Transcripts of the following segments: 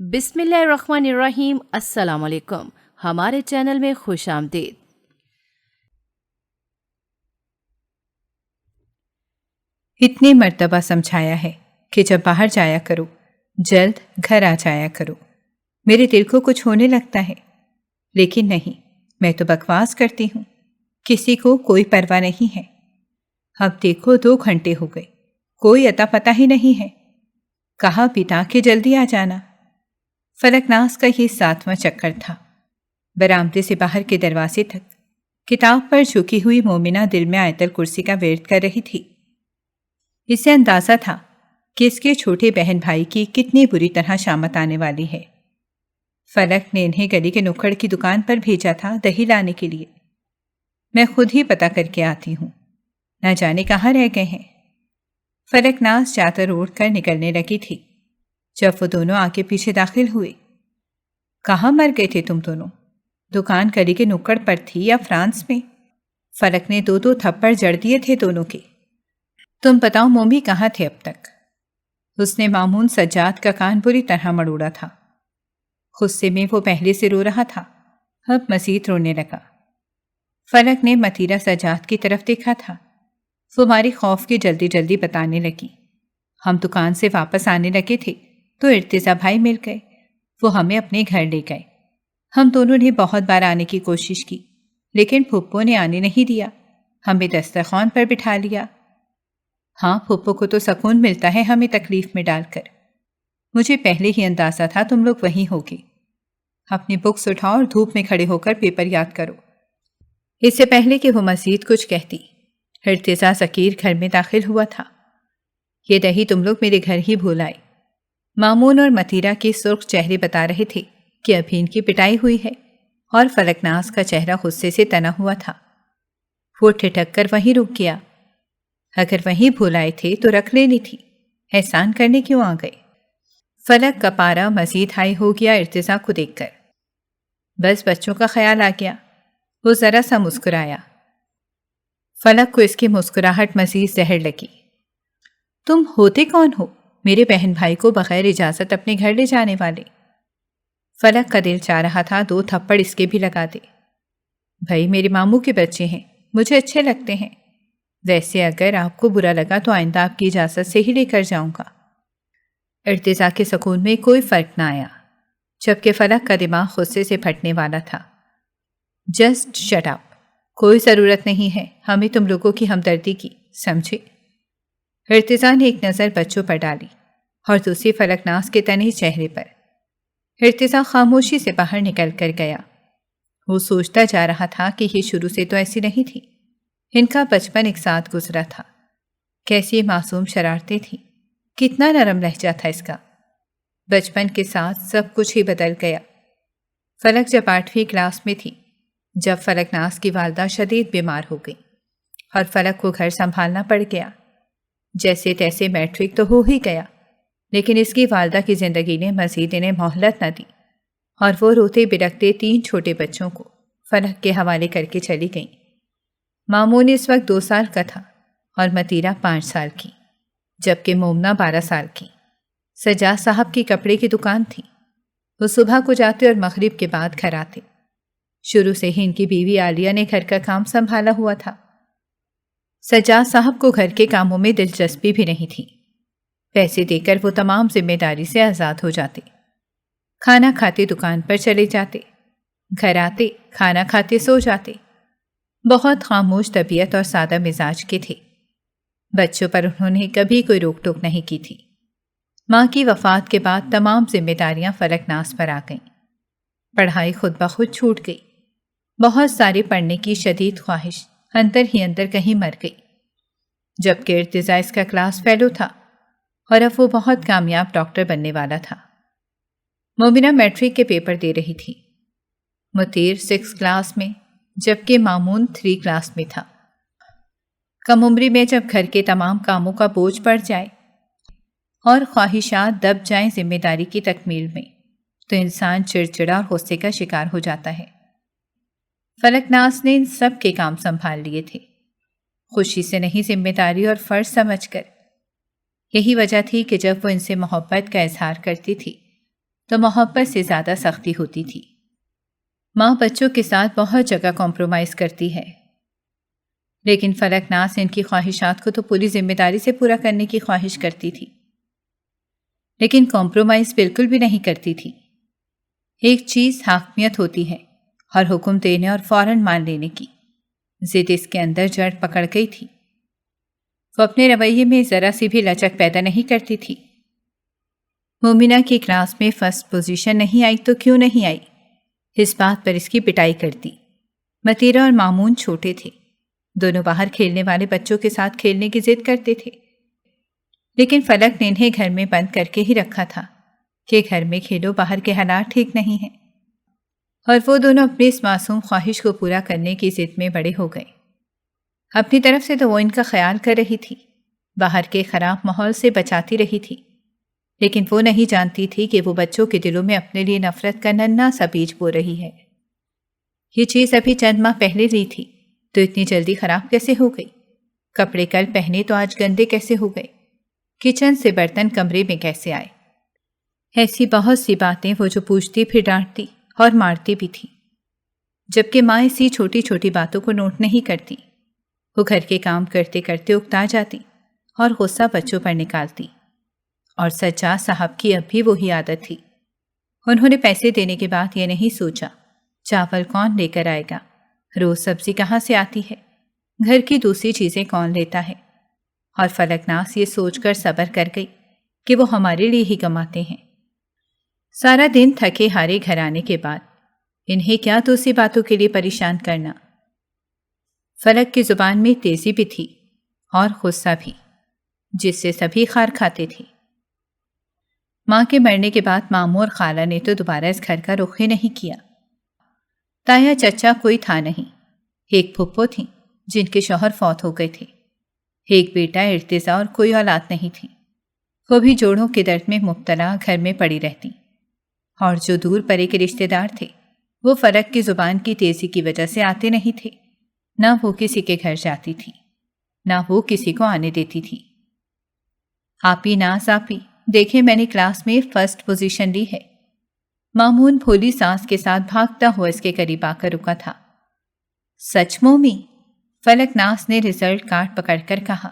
بسم اللہ الرحمن الرحیم۔ السلام علیکم، ہمارے چینل میں خوش آمدید۔ اتنی مرتبہ سمجھایا ہے کہ جب باہر جایا کرو جلد گھر آ جایا کرو۔ میرے دل کو کچھ ہونے لگتا ہے، لیکن نہیں، میں تو بکواس کرتی ہوں، کسی کو کوئی پرواہ نہیں ہے۔ اب دیکھو 2 گھنٹے ہو گئے، کوئی اتا پتہ ہی نہیں ہے۔ کہا بتا کے جلدی آ جانا۔ فلکناز کا یہ 7واں چکر تھا۔ برآمدے سے باہر کے دروازے تک کتاب پر جھکی ہوئی مومنہ دل میں آیت الکرسی کا ورد کر رہی تھی۔ اسے اندازہ تھا کہ اس کے چھوٹے بہن بھائی کی کتنی بری طرح شامت آنے والی ہے۔ فلک نے انہیں گلی کے نکڑ کی دکان پر بھیجا تھا دہی لانے کے لیے۔ میں خود ہی پتہ کر کے آتی ہوں، نہ جانے کہاں رہ گئے ہیں۔ فلکناز چادر اوڑھ کر نکلنے لگی تھی جب وہ دونوں آگے پیچھے داخل ہوئے۔ کہاں مر گئے تھے تم دونوں؟ دکان گلی کے نکڑ پر تھی یا فرانس میں؟ فلک نے 2 تھپڑ جڑ دیے تھے دونوں کے۔ تم بتاؤ مومی کہاں تھے اب تک؟ اس نے مامون سجاد کا کان بری طرح مڑوڑا تھا۔ غصے میں وہ پہلے سے رو رہا تھا، اب مزید رونے لگا۔ فلک نے متیرہ سجاد کی طرف دیکھا تھا۔ وہ ہماری خوف کی جلدی جلدی بتانے لگی۔ ہم دکان سے واپس آنے لگے تھے تو ارتضیٰ بھائی مل گئے، وہ ہمیں اپنے گھر لے گئے۔ ہم دونوں نے بہت بار آنے کی کوشش کی، لیکن پھپھو نے آنے نہیں دیا، ہمیں دسترخوان پر بٹھا لیا۔ ہاں، پھپھو کو تو سکون ملتا ہے ہمیں تکلیف میں ڈال کر۔ مجھے پہلے ہی اندازہ تھا تم لوگ وہیں ہوگے۔ اپنی بکس اٹھاؤ اور دھوپ میں کھڑے ہو کر پیپر یاد کرو۔ اس سے پہلے کہ وہ مزید کچھ کہتی، ارتضیٰ ذکیر گھر میں داخل ہوا تھا۔ یہ دہی تم لوگ میرے گھر ہی بھول آئے۔ مامون اور متیرہ کے سرخ چہرے بتا رہے تھے کہ ابھی ان کی پٹائی ہوئی ہے، اور فلکناز کا چہرہ غصے سے تنا ہوا تھا۔ وہ ٹھٹک کر وہیں رک گیا۔ اگر وہیں بھول آئے تھے تو رکھ لینی تھی، احسان کرنے کیوں آ گئے؟ فلک کا پارا مزید ہائی ہو گیا ارتضیٰ کو دیکھ کر۔ بس بچوں کا خیال آ گیا۔ وہ ذرا سا مسکرایا۔ فلک کو اس کی مسکراہٹ مزید زہر لگی۔ تم ہوتے کون ہو میرے بہن بھائی کو بغیر اجازت اپنے گھر لے جانے والے؟ فلک کا دل چاہ رہا تھا 2 تھپڑ اس کے بھی لگا دے۔ بھائی میرے ماموں کے بچے ہیں، مجھے اچھے لگتے ہیں، ویسے اگر آپ کو برا لگا تو آئندہ آپ کی اجازت سے ہی لے کر جاؤں گا۔ ارتضیٰ کے سکون میں کوئی فرق نہ آیا، جبکہ فلک کا دماغ غصے سے پھٹنے والا تھا۔ جسٹ شٹ اپ، کوئی ضرورت نہیں ہے ہمیں تم لوگوں کی ہمدردی کی، سمجھے؟ ارتضیٰ نے ایک نظر بچوں پر ڈالی اور دوسری فلکناز کے تنے چہرے پر۔ ارتضیٰ خاموشی سے باہر نکل کر گیا۔ وہ سوچتا جا رہا تھا کہ یہ شروع سے تو ایسی نہیں تھی، ان کا بچپن ایک ساتھ گزرا تھا۔ کیسی معصوم شرارتیں تھیں، کتنا نرم لہجہ تھا اس کا۔ بچپن کے ساتھ سب کچھ ہی بدل گیا۔ فلک جب 8ویں کلاس میں تھی جب فلکناز کی والدہ شدید بیمار ہو گئی اور فلک کو گھر سنبھالنا پڑ گیا۔ جیسے تیسے میٹرک تو ہو ہی گیا، لیکن اس کی والدہ کی زندگی نے مزید انہیں مہلت نہ دی، اور وہ روتے بلکتے 3 چھوٹے بچوں کو فلک کے حوالے کر کے چلی گئیں۔ مامون اس وقت 2 سال کا تھا اور متیرہ 5 سال کی، جبکہ مومنہ 12 سال کی۔ سجاد صاحب کی کپڑے کی دکان تھی۔ وہ صبح کو جاتے اور مغرب کے بعد گھر آتے۔ شروع سے ہی ان کی بیوی عالیہ نے گھر کا کام سنبھالا ہوا تھا۔ سجاد صاحب کو گھر کے کاموں میں دلچسپی بھی نہیں تھی۔ پیسے دے کر وہ تمام ذمہ داری سے آزاد ہو جاتے۔ کھانا کھاتے دکان پر چلے جاتے، گھر آتے کھانا کھاتے سو جاتے۔ بہت خاموش طبیعت اور سادہ مزاج کے تھے۔ بچوں پر انہوں نے کبھی کوئی روک ٹوک نہیں کی تھی۔ ماں کی وفات کے بعد تمام ذمہ داریاں فلکناز پر آ گئیں۔ پڑھائی خود بخود چھوٹ گئی۔ بہت سارے پڑھنے کی شدید خواہش اندر ہی اندر کہیں مر گئی۔ جبکہ ارتضیٰ اس کا کلاس فیلو تھا اور اب وہ بہت کامیاب ڈاکٹر بننے والا تھا۔ مومنہ میٹرک کے پیپر دے رہی تھی۔ متیر 6 کلاس میں جبکہ مامون 3 کلاس میں تھا۔ کم عمری میں جب گھر کے تمام کاموں کا بوجھ بڑھ جائے اور خواہشات دب جائیں ذمہ داری کی تکمیل میں، تو انسان چڑچڑا اور غصے کا شکار ہو جاتا ہے۔ فلکناز نے ان سب کے کام سنبھال لیے تھے، خوشی سے نہیں، ذمہ داری اور فرض سمجھ کر۔ یہی وجہ تھی کہ جب وہ ان سے محبت کا اظہار کرتی تھی تو محبت سے زیادہ سختی ہوتی تھی۔ ماں بچوں کے ساتھ بہت جگہ کمپرومائز کرتی ہے، لیکن فلک ناز ان کی خواہشات کو تو پوری ذمہ داری سے پورا کرنے کی خواہش کرتی تھی، لیکن کمپرومائز بالکل بھی نہیں کرتی تھی۔ ایک چیز حاکمیت ہوتی ہے اور حکم دینے اور فوراً مان لینے کی ضد اس کے اندر جڑ پکڑ گئی تھی۔ وہ اپنے رویے میں ذرا سی بھی لچک پیدا نہیں کرتی تھی۔ مومنہ کی کلاس میں فرسٹ پوزیشن نہیں آئی تو کیوں نہیں آئی، اس بات پر اس کی پٹائی کرتی۔ متیرہ اور مامون چھوٹے تھے، دونوں باہر کھیلنے والے بچوں کے ساتھ کھیلنے کی ضد کرتے تھے، لیکن فلک نے انہیں گھر میں بند کر کے ہی رکھا تھا کہ گھر میں کھیلو، باہر کے حالات ٹھیک نہیں ہیں، اور وہ دونوں اپنی اس معصوم خواہش کو پورا کرنے کی ضد میں بڑے ہو گئے۔ اپنی طرف سے تو وہ ان کا خیال کر رہی تھی، باہر کے خراب ماحول سے بچاتی رہی تھی، لیکن وہ نہیں جانتی تھی کہ وہ بچوں کے دلوں میں اپنے لیے نفرت کا ننھا سا بیج بو رہی ہے۔ یہ چیز ابھی چند ماہ پہلے لی تھی تو اتنی جلدی خراب کیسے ہو گئی؟ کپڑے کل پہنے تو آج گندے کیسے ہو گئے؟ کچن سے برتن کمرے میں کیسے آئے؟ ایسی بہت سی باتیں وہ جو پوچھتی پھر ڈانٹتی اور مارتی بھی تھی، جبکہ ماں ایسی چھوٹی چھوٹی باتوں کو نوٹ نہیں کرتی۔ وہ گھر کے کام کرتے کرتے اکتا جاتی اور غصہ بچوں پر نکالتی، اور سجاد صاحب کی اب بھی وہی عادت تھی۔ انہوں نے پیسے دینے کے بعد یہ نہیں سوچا چاول کون لے کر آئے گا، روز سبزی کہاں سے آتی ہے، گھر کی دوسری چیزیں کون لیتا ہے، اور فلک ناز یہ سوچ کر صبر کر گئی کہ وہ ہمارے لیے ہی کماتے ہیں۔ سارا دن تھکے ہارے گھر آنے کے بعد انہیں کیا دوسری باتوں کے لیے پریشان کرنا۔ فلک کی زبان میں تیزی بھی تھی اور غصہ بھی، جس سے سبھی خار کھاتے تھے۔ ماں کے مرنے کے بعد ماموں اور خالہ نے تو دوبارہ اس گھر کا رخ ہی نہیں کیا۔ تایا چچا کوئی تھا نہیں، ایک پھپھو تھیں جن کے شوہر فوت ہو گئے تھے، ایک بیٹا ارتضیٰ، اور کوئی اولاد نہیں تھی۔ وہ بھی جوڑوں کے درد میں مبتلا گھر میں پڑی رہتی، اور جو دور پرے کے رشتے دار تھے وہ فلک کی زبان کی تیزی کی وجہ سے آتے نہیں تھے۔ نہ وہ کسی کے گھر جاتی تھی، نہ وہ کسی کو آنے دیتی تھی۔ آپی ناز آپی، دیکھیں میں نے کلاس میں فرسٹ پوزیشن لی ہے۔ مامون بھولی سانس کے ساتھ بھاگتا ہوا اس کے قریب آ کر رکا تھا۔ سچ مومی؟ فلک ناز نے رزلٹ کارڈ پکڑ کر کہا۔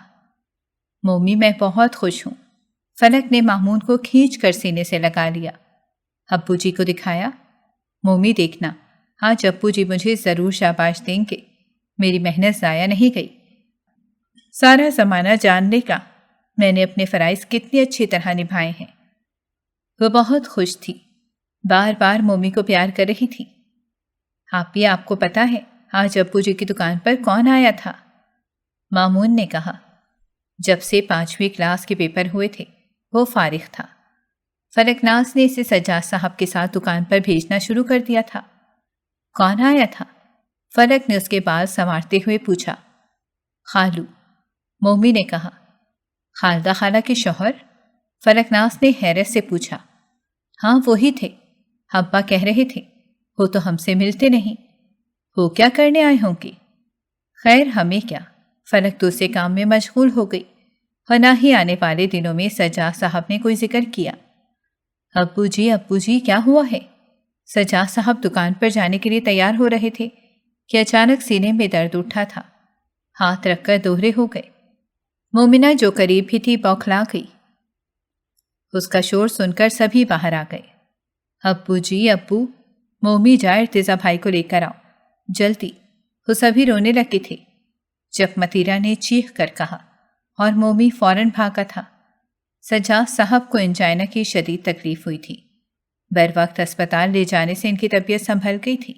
مومی میں بہت خوش ہوں۔ فلک نے مامون کو کھینچ کر سینے سے لگا لیا۔ ابو جی کو دکھایا؟ مومی دیکھنا، آج ابو جی مجھے ضرور شاباش دیں گے، میری محنت ضائع نہیں گئی۔ سارا زمانہ جان لے گا میں نے اپنے فرائض کتنی اچھی طرح نبھائے ہیں۔ وہ بہت خوش تھی، بار بار مومی کو پیار کر رہی تھی۔ آپی آپ کو پتا ہے آج ابو جی کی دکان پر کون آیا تھا؟ مامون نے کہا۔ جب سے 5ویں کلاس کے پیپر ہوئے تھے وہ فارغ تھا۔ فلک ناز نے اسے سجاد صاحب کے ساتھ دکان پر بھیجنا شروع کر دیا تھا۔ کون آیا تھا؟ فلک نے اس کے بال سنوارتے ہوئے پوچھا۔ خالو، مومی نے کہا۔ خالدہ خالہ کے شوہر؟ فلک ناز نے حیرت سے پوچھا۔ ہاں وہی تھے، ابا کہہ رہے تھے وہ تو ہم سے ملتے نہیں، وہ کیا کرنے آئے ہوں گے؟ خیر ہمیں کیا، فلک دوسرے کام میں مشغول ہو گئی، اور نہ ہی آنے والے دنوں میں سجاد صاحب نے کوئی ذکر کیا۔ ابو جی کیا ہوا ہے؟ سجاد صاحب دکان پر جانے کے لیے تیار ہو رہے تھے کہ اچانک سینے میں درد اٹھا تھا، ہاتھ رکھ کر دوہرے ہو گئے۔ مومنہ جو قریب بھی تھی بوکھلا گئی۔ اس کا شور سن کر سبھی باہر آ گئے۔ ابو، مومی جا ارتضیٰ بھائی کو لے کر آؤ جلدی۔ وہ سبھی رونے لگے تھے جب متیرہ نے چیخ کر کہا، اور مومی فوراً بھاگا تھا۔ سجاد صاحب کو انجائنا کی شدید تکلیف ہوئی تھی، بر وقت اسپتال لے جانے سے ان کی طبیعت سنبھل گئی تھی۔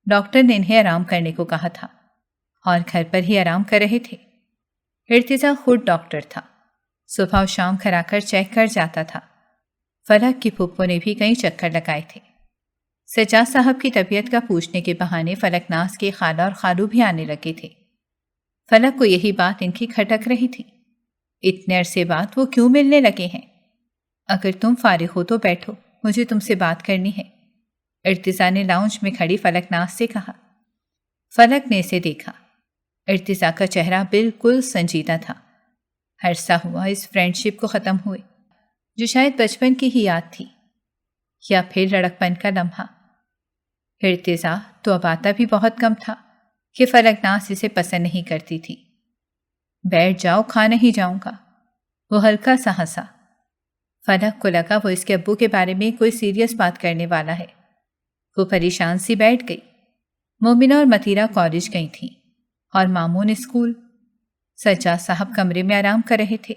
ڈاکٹر نے انہیں آرام کرنے کو کہا تھا اور گھر پر ہی آرام کر رہے تھے۔ ارتضیٰ خود ڈاکٹر تھا، صبح و شام گھر آ کر چیک کر جاتا تھا۔ فلک کی پھپھو نے بھی کئی چکر لگائے تھے۔ سجاد صاحب کی طبیعت کا پوچھنے کے بہانے فلک ناز کے خالہ اور خالو بھی آنے لگے تھے۔ فلک کو یہی بات ان کی کھٹک رہی تھی، اتنے عرصے بعد وہ کیوں ملنے لگے ہیں؟ اگر تم فارغ ہو تو بیٹھو، مجھے تم سے بات کرنی ہے، ارتضیٰ نے لاؤنج میں کھڑی فلک ناز سے کہا۔ فلک نے اسے دیکھا، ارتضیٰ کا چہرہ بالکل سنجیدہ تھا۔ عرصہ ہوا اس فرینڈ شپ کو ختم ہوئے، جو شاید بچپن کی ہی یاد تھی۔ یا پھر لڑکپن کا لمحہ؟ ارتضا تو اب آتا بھی بہت کم تھا کہ فلکناز اسے پسند نہیں کرتی تھی۔ بیٹھ جاؤ، کھا نہیں جاؤں گا، وہ ہلکا سا ہنسا۔ فلک کو لگا وہ اس کے ابو کے بارے میں کوئی سیریس بات کرنے والا ہے۔ وہ پریشان سی بیٹھ گئی۔ مومنہ اور متیرہ کالج گئی تھیں اور مامون اسکول۔ سجاد صاحب کمرے میں آرام کر رہے تھے۔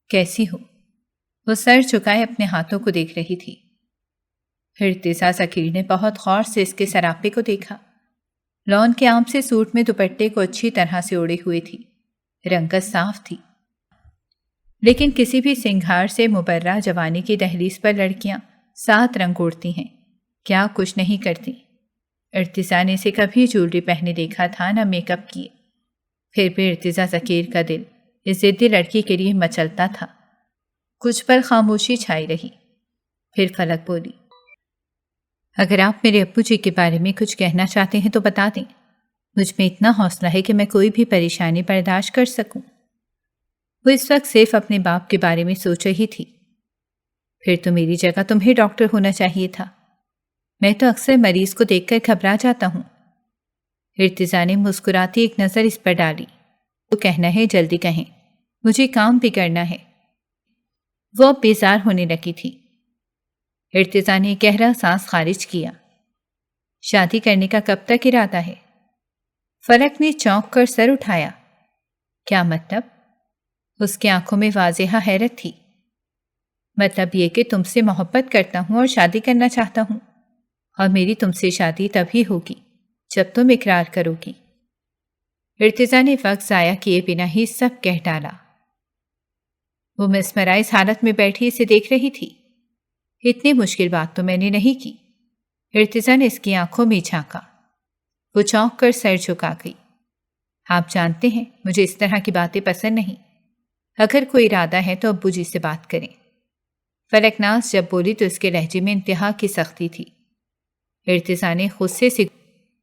کیسی ہو؟ وہ سر جھکائے اپنے ہاتھوں کو دیکھ رہی تھی۔ ارتضا ذکیر نے بہت غور سے اس کے سراپے کو دیکھا۔ لون کے عام سے سوٹ میں دوپٹے کو اچھی طرح سے اوڑے ہوئے تھی، رنگت صاف تھی۔ لیکن کسی بھی سنگھار سے مبرہ جوانی کی دہلیز پر لڑکیاں 7 رنگ اوڑھتی ہیں، کیا کچھ نہیں کرتی۔ ارتضا نے اسے کبھی جولری پہنے دیکھا تھا، نہ میک اپ کیے۔ پھر بھی ارتضا ذکیر کا دل اس ضدی لڑکی کے لیے مچلتا تھا۔ کچھ پل خاموشی چھائی رہی، پھر فلک بولی، اگر آپ میرے ابو جی کے بارے میں کچھ کہنا چاہتے ہیں تو بتا دیں، مجھ میں اتنا حوصلہ ہے کہ میں کوئی بھی پریشانی برداشت کر سکوں۔ وہ اس وقت صرف اپنے باپ کے بارے میں سوچ رہی تھی۔ پھر تو میری جگہ تمہیں ڈاکٹر ہونا چاہیے تھا، میں تو اکثر مریض کو دیکھ کر گھبرا جاتا ہوں۔ ارتضا نے مسکراتی ایک نظر اس پر ڈالی۔ وہ کہنا ہے جلدی کہیں، مجھے کام بھی کرنا ہے۔ وہ اب بیزار ہونے لگی تھی۔ ارتضا نے گہرا سانس خارج کیا۔ شادی کرنے کا کب تک ارادہ ہے؟ فلک نے چونک کر سر اٹھایا۔ کیا مطلب؟ اس کی آنکھوں میں واضح حیرت تھی۔ مطلب یہ کہ تم سے محبت کرتا ہوں اور شادی کرنا چاہتا ہوں، اور میری تم سے شادی تبھی ہوگی جب تم اقرار کرو گی۔ ارتضا نے وقت ضائع کیے بنا ہی سب کہہ ڈالا۔ وہ مسمرائز حالت میں بیٹھی اسے دیکھ رہی تھی۔ اتنی مشکل بات تو میں نے نہیں کی۔ ارتضا نے اس کی آنکھوں میں جھانکا۔ وہ چونک کر سر جھکا گئی۔ آپ جانتے ہیں مجھے اس طرح کی باتیں پسند نہیں۔ اگر کوئی ارادہ ہے تو ابو جی سے بات کریں۔ فلکناز جب بولی تو اس کے لہجے میں انتہا کی سختی تھی۔ ارتضا نے غصے سے،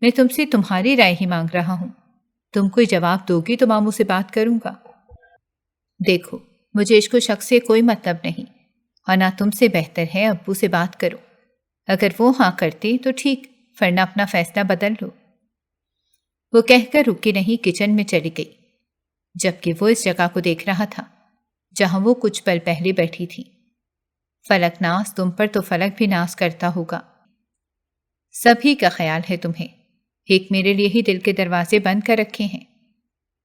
میں تم سے تمہاری رائے ہی مانگ رہا ہوں، تم کوئی جواب دو گی تو ماموں سے بات کروں گا۔ دیکھو، مجھے عشق و شک سے کوئی مطلب نہیں، اور نہ تم سے بہتر ہے ابو سے بات کرو۔ اگر وہ ہاں کرتے تو ٹھیک، ورنہ اپنا فیصلہ بدل لو۔ وہ کہہ کر رکی نہیں کچن میں چلی گئی، جبکہ وہ اس جگہ کو دیکھ رہا تھا جہاں وہ کچھ پل پہلے بیٹھی تھی۔ فلک ناز تم پر تو فلک بھی ناز کرتا ہوگا۔ سبھی کا خیال ہے تمہیں، ایک میرے لیے ہی دل کے دروازے بند کر رکھے ہیں۔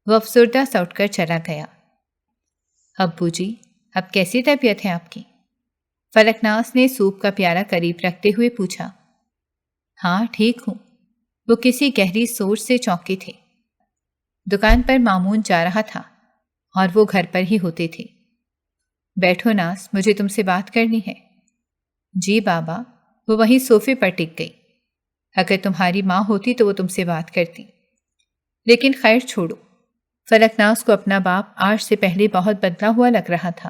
وہ افسردہ سا اٹھ کر چلا گیا۔ ابو جی، اب کیسی طبیعت ہے آپ کی؟ فلکناز نے سوپ کا پیالہ قریب رکھتے ہوئے پوچھا۔ ہاں ٹھیک ہوں۔ وہ کسی گہری سوچ سے چونکے تھے۔ دکان پر مامون جا رہا تھا اور وہ گھر پر ہی ہوتے تھے۔ بیٹھو ناز، مجھے تم سے بات کرنی ہے۔ جی بابا۔ وہ وہیں صوفے پر ٹک گئی۔ اگر تمہاری ماں ہوتی تو وہ تم سے بات کرتی، لیکن خیر چھوڑو۔ فلکناز کو اپنا باپ آج سے پہلے بہت بدلا ہوا لگ رہا تھا۔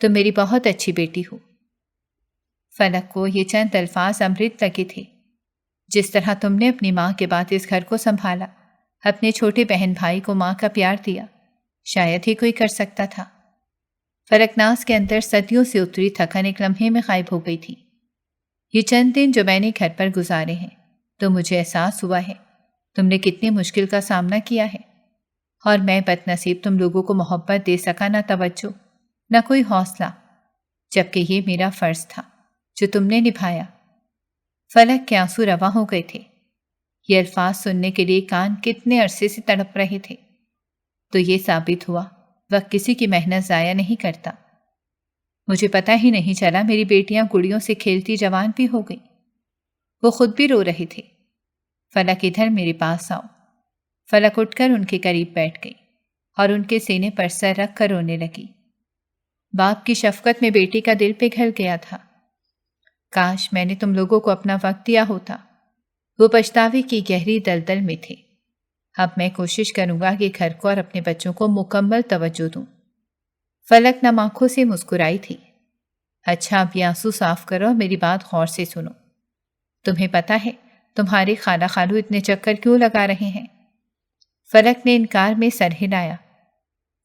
تم میری بہت اچھی بیٹی ہو۔ فلک کو یہ چند الفاظ امرت لگے تھے۔ جس طرح تم نے اپنی ماں کے بعد اس گھر کو سنبھالا، اپنے چھوٹے بہن بھائی کو ماں کا پیار دیا، شاید ہی کوئی کر سکتا تھا۔ فلکناز کے اندر صدیوں سے اتری تھکن ایک لمحے میں غائب ہو گئی تھی۔ یہ چند دن جو میں نے گھر پر گزارے ہیں تو مجھے احساس ہوا ہے تم نے کتنی مشکل کا سامنا کیا ہے، اور میں بد نصیب تم لوگوں کو محبت دے سکا، نہ توجہ، نہ کوئی حوصلہ، جبکہ یہ میرا فرض تھا جو تم نے نبھایا۔ فلک کے آنسو رواں ہو گئے تھے۔ یہ الفاظ سننے کے لیے کان کتنے عرصے سے تڑپ رہے تھے۔ تو یہ ثابت ہوا وقت کسی کی محنت ضائع نہیں کرتا۔ مجھے پتہ ہی نہیں چلا میری بیٹیاں گڑیوں سے کھیلتی جوان بھی ہو گئی۔ وہ خود بھی رو رہے تھے۔ فلک ادھر میرے پاس آؤ۔ فلک اٹھ کر ان کے قریب بیٹھ گئی اور ان کے سینے پر سر رکھ کر رونے لگی۔ باپ کی شفقت میں بیٹی کا دل پگھل گیا تھا۔ کاش میں نے تم لوگوں کو اپنا وقت دیا ہوتا۔ وہ پچھتاوے کی گہری دلدل میں تھے۔ اب میں کوشش کروں گا کہ گھر کو اور اپنے بچوں کو مکمل توجہ دوں۔ فلک نم آنکھوں سے مسکرائی تھی۔ اچھا، اب یہ آنسو صاف کرو اور میری بات غور سے سنو۔ تمہیں پتہ ہے تمہارے خالہ خالو اتنے چکر کیوں لگا رہے ہیں؟ فلک نے انکار میں سر ہلایا۔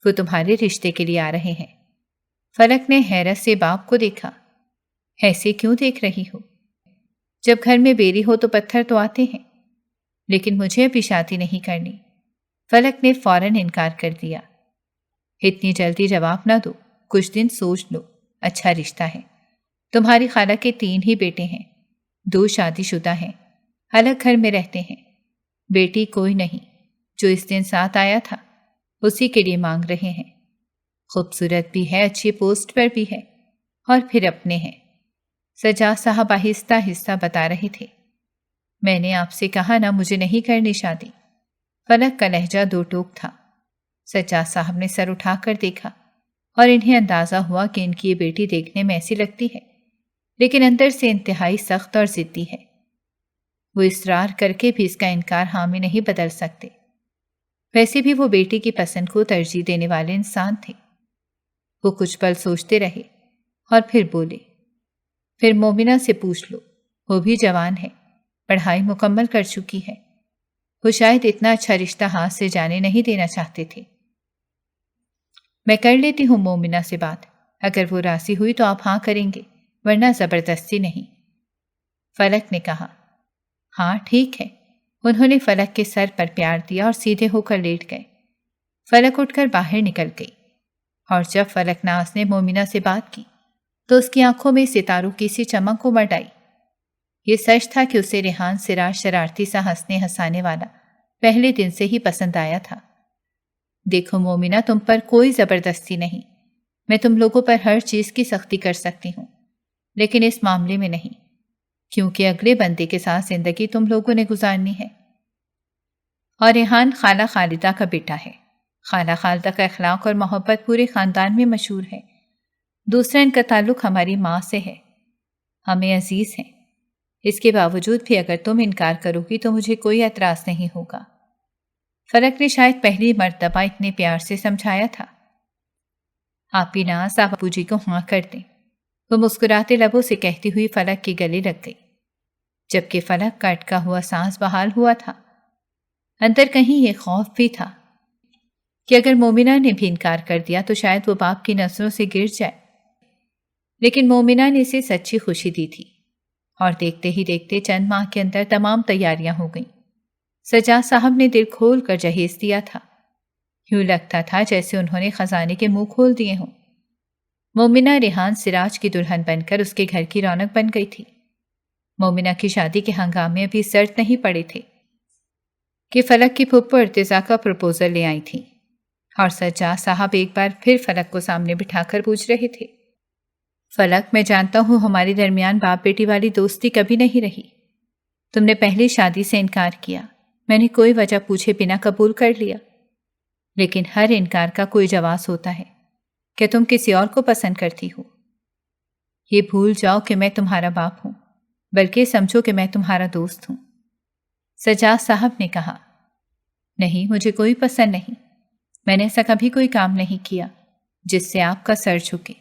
وہ تمہارے رشتے کے لیے آ رہے ہیں۔ فلک نے حیرت سے باپ کو دیکھا۔ ایسے کیوں دیکھ رہی ہو؟ جب گھر میں بیری ہو تو پتھر تو آتے ہیں، لیکن مجھے ابھی شادی نہیں کرنی۔ فلک نے فوراً انکار کر دیا۔ اتنی جلدی جواب نہ دو، کچھ دن سوچ لو، اچھا رشتہ ہے۔ تمہاری خالہ کے 3 ہی بیٹے ہیں، 2 شادی شدہ ہیں، الگ گھر میں رہتے ہیں۔ بیٹی کوئی نہیں، جو اس دن ساتھ آیا تھا اسی کے لیے مانگ رہے ہیں۔ خوبصورت بھی ہے، اچھی پوسٹ پر بھی ہے، اور پھر اپنے ہیں۔ سجاد صاحب آہستہ آہستہ بتا رہے تھے۔ میں نے آپ سے کہا نا مجھے نہیں کرنی شادی۔ فلک کا لہجہ 2 ٹوک تھا۔ سجاد صاحب نے سر اٹھا کر دیکھا اور انہیں اندازہ ہوا کہ ان کی یہ بیٹی دیکھنے میں ایسی لگتی ہے، لیکن اندر سے انتہائی سخت اور ضدی ہے۔ وہ اصرار کر کے بھی اس کا انکار ہاں میں نہیں بدل سکتے۔ ویسے بھی وہ بیٹی کی پسند کو ترجیح دینے والے انسان تھے۔ وہ کچھ پل سوچتے رہے اور پھر بولے، پھر مومنہ سے پوچھ لو، وہ بھی جوان ہے، پڑھائی مکمل کر چکی ہے۔ وہ شاید اتنا اچھا رشتہ ہاتھ سے جانے نہیں دینا چاہتے تھے۔ میں کر لیتی ہوں مومنہ سے بات، اگر وہ راضی ہوئی تو آپ ہاں کریں گے، ورنہ زبردستی نہیں۔ فلک نے کہا، ہاں ٹھیک ہے۔ انہوں نے فلک کے سر پر پیار دیا اور سیدھے ہو کر لیٹ گئے۔ فلک اٹھ کر باہر نکل گئی، اور جب فلک ناز نے مومنہ سے بات کی تو اس کی آنکھوں میں ستاروں کی سی چمک امڑ آئی۔ یہ سچ تھا کہ اسے ریحان سراج شرارتی سا ہنسنے ہنسانے والا پہلے دن سے ہی پسند آیا تھا۔ دیکھو مومنہ، تم پر کوئی زبردستی نہیں، میں تم لوگوں پر ہر چیز کی سختی کر سکتی ہوں، لیکن اس معاملے میں نہیں، کیونکہ اگلے بندے کے ساتھ زندگی تم لوگوں نے گزارنی ہے۔ اور ریحان خالہ خالدہ کا بیٹا ہے۔ خالہ خالدہ کا اخلاق اور محبت پورے خاندان میں مشہور ہے۔ دوسرا، ان کا تعلق ہماری ماں سے ہے، ہمیں عزیز ہیں۔ اس کے باوجود بھی اگر تم انکار کرو گی تو مجھے کوئی اعتراض نہیں ہوگا۔ فلک نے شاید پہلی مرتبہ اتنے پیار سے سمجھایا تھا۔ آپ ہی ناز، آپ ابو جی کو ہاں کر دیں، وہ مسکراتے لبوں سے کہتی ہوئی فلک کے گلے لگ گئی، جبکہ فلک کا اٹکا ہوا سانس بحال ہوا تھا۔ اندر کہیں یہ خوف بھی تھا کہ اگر مومنہ نے بھی انکار کر دیا تو شاید وہ باپ کی نظروں سے گر جائے، لیکن مومنہ نے اسے سچی خوشی دی تھی، اور دیکھتے ہی دیکھتے چند ماہ کے اندر تمام تیاریاں ہو گئیں۔ سجاد صاحب نے دل کھول کر جہیز دیا تھا، یوں لگتا تھا جیسے انہوں نے خزانے کے منہ کھول دیے ہوں۔ مومنہ ریحان سراج کی دلہن بن کر اس کے گھر کی رونق بن گئی تھی۔ مومنہ کی شادی کے ہنگامے ابھی سرد نہیں پڑے تھے کہ فلک کی پھپھو ارتضیٰ کا پروپوزل لے آئی تھیں، اور سجاد صاحب ایک بار پھر فلک کو سامنے بٹھا کر پوچھ رہے تھے، فلک، میں جانتا ہوں ہمارے درمیان باپ بیٹی والی دوستی کبھی نہیں رہی۔ تم نے پہلی شادی سے انکار کیا، میں نے کوئی وجہ پوچھے بنا قبول کر لیا، لیکن ہر انکار کا کوئی جواز ہوتا ہے کہ تم کسی اور کو پسند کرتی ہو۔ یہ بھول جاؤ کہ میں تمہارا باپ ہوں، بلکہ سمجھو کہ میں تمہارا دوست ہوں۔ سجاد صاحب نے کہا، نہیں، مجھے کوئی پسند نہیں، میں نے ایسا کبھی کوئی کام نہیں کیا جس سے آپ کا سر جھکے۔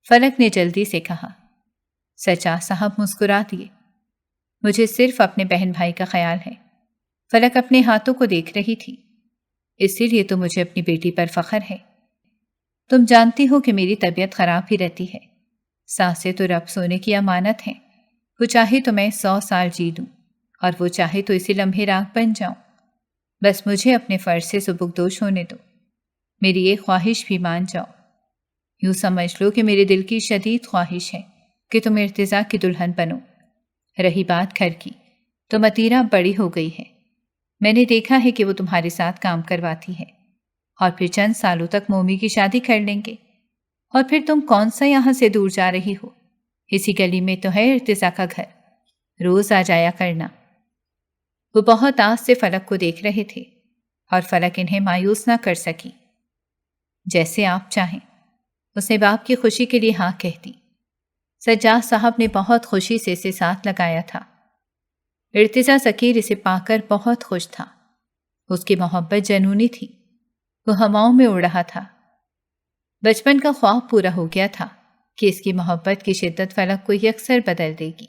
فلک نے جلدی سے کہا۔ سجاد صاحب مسکرا دیے، مجھے صرف اپنے بہن بھائی کا خیال ہے۔ فلک اپنے ہاتھوں کو دیکھ رہی تھی، اسی لیے تو مجھے اپنی بیٹی پر فخر ہے۔ تم جانتی ہو کہ میری طبیعت خراب ہی رہتی ہے، سانسیں تو رب سونے کی امانت ہیں، وہ چاہے تو میں 100 سال جی لوں، اور وہ چاہے تو اسی لمحے راکھ بن جاؤں، بس مجھے اپنے فرض سے سبکدوش ہونے دو، میری ایک خواہش بھی مان جاؤ۔ یوں سمجھ لو کہ میرے دل کی شدید خواہش ہے کہ تم ارتضیٰ کی دلہن بنو۔ رہی بات گھر کی، تو متیرہ بڑی ہو گئی ہے، میں نے دیکھا ہے کہ وہ تمہارے ساتھ کام کرواتی ہے، اور پھر چند سالوں تک مومی کی شادی کر لیں گے، اور پھر تم کون سا یہاں سے دور جا رہی ہو، اسی گلی میں تو ہے ارتضیٰ کا گھر، روز آ جایا کرنا۔ وہ بہت آس سے فلک کو دیکھ رہے تھے، اور فلک انہیں مایوس نہ کر سکی۔ جیسے آپ چاہیں، اس نے باپ کی خوشی کے لیے ہاں کہہ دی۔ سجاد صاحب نے بہت خوشی سے اسے ساتھ لگایا تھا۔ ارتضیٰ ذکیر اسے پا کر بہت خوش تھا، اس کی محبت جنونی تھی، وہ ہواؤں میں اڑ رہا تھا۔ بچپن کا خواب پورا ہو گیا تھا کہ اس کی محبت کی شدت فلک کو یکسر بدل دے گی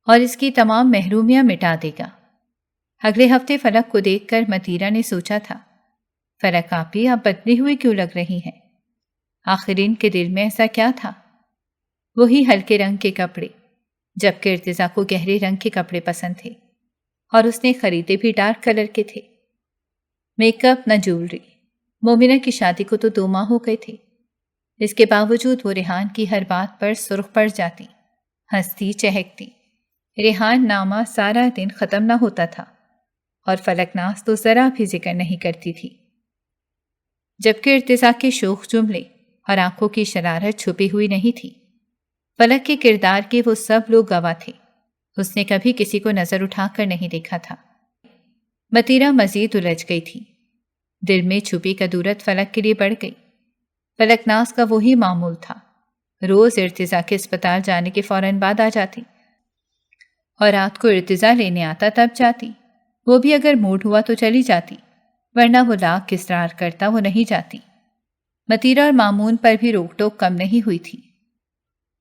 اور اس کی تمام محرومیاں مٹا دے گا۔ اگلے ہفتے فلک کو دیکھ کر متیرہ نے سوچا تھا، فلک آپی، آپ بدلی ہوئی کیوں لگ رہی ہیں؟ آخر ان کے دل میں ایسا کیا تھا؟ وہی ہلکے رنگ کے کپڑے، جبکہ ارتضیٰ کو گہرے رنگ کے کپڑے پسند تھے اور اس نے خریدے بھی ڈارک کلر کے تھے۔ میک اپ نہ جولری۔ مومنہ کی شادی کو تو 2 ماہ ہو گئے تھے، اس کے باوجود وہ ریحان کی ہر بات پر سرخ پڑ جاتی، ہنستی چہکتی۔ ریحان نامہ سارا دن ختم نہ ہوتا تھا اور فلک ناز تو ذرا بھی ذکر نہیں کرتی تھی، جبکہ ارتضیٰ کے شوخ جملے اور آنکھوں کی شرارت چھپی ہوئی نہیں تھی۔ فلک کے کردار کے وہ سب لوگ گواہ تھے، اس نے کبھی کسی کو نظر اٹھا کر نہیں دیکھا تھا۔ متیرہ مزید الجھ گئی تھی، دل میں چھپی کدورت فلک کے لیے بڑھ گئی۔ فلک ناز کا وہی معمول تھا، روز ارتضیٰ کے اسپتال جانے کے فوراً بعد آ جاتی اور رات کو ارتضیٰ لینے آتا تب جاتی، وہ بھی اگر موڈ ہوا تو چلی جاتی، ورنہ وہ لاکھ اصرار کرتا وہ نہیں جاتی۔ متیرہ اور مامون پر بھی روک ٹوک کم نہیں ہوئی تھی۔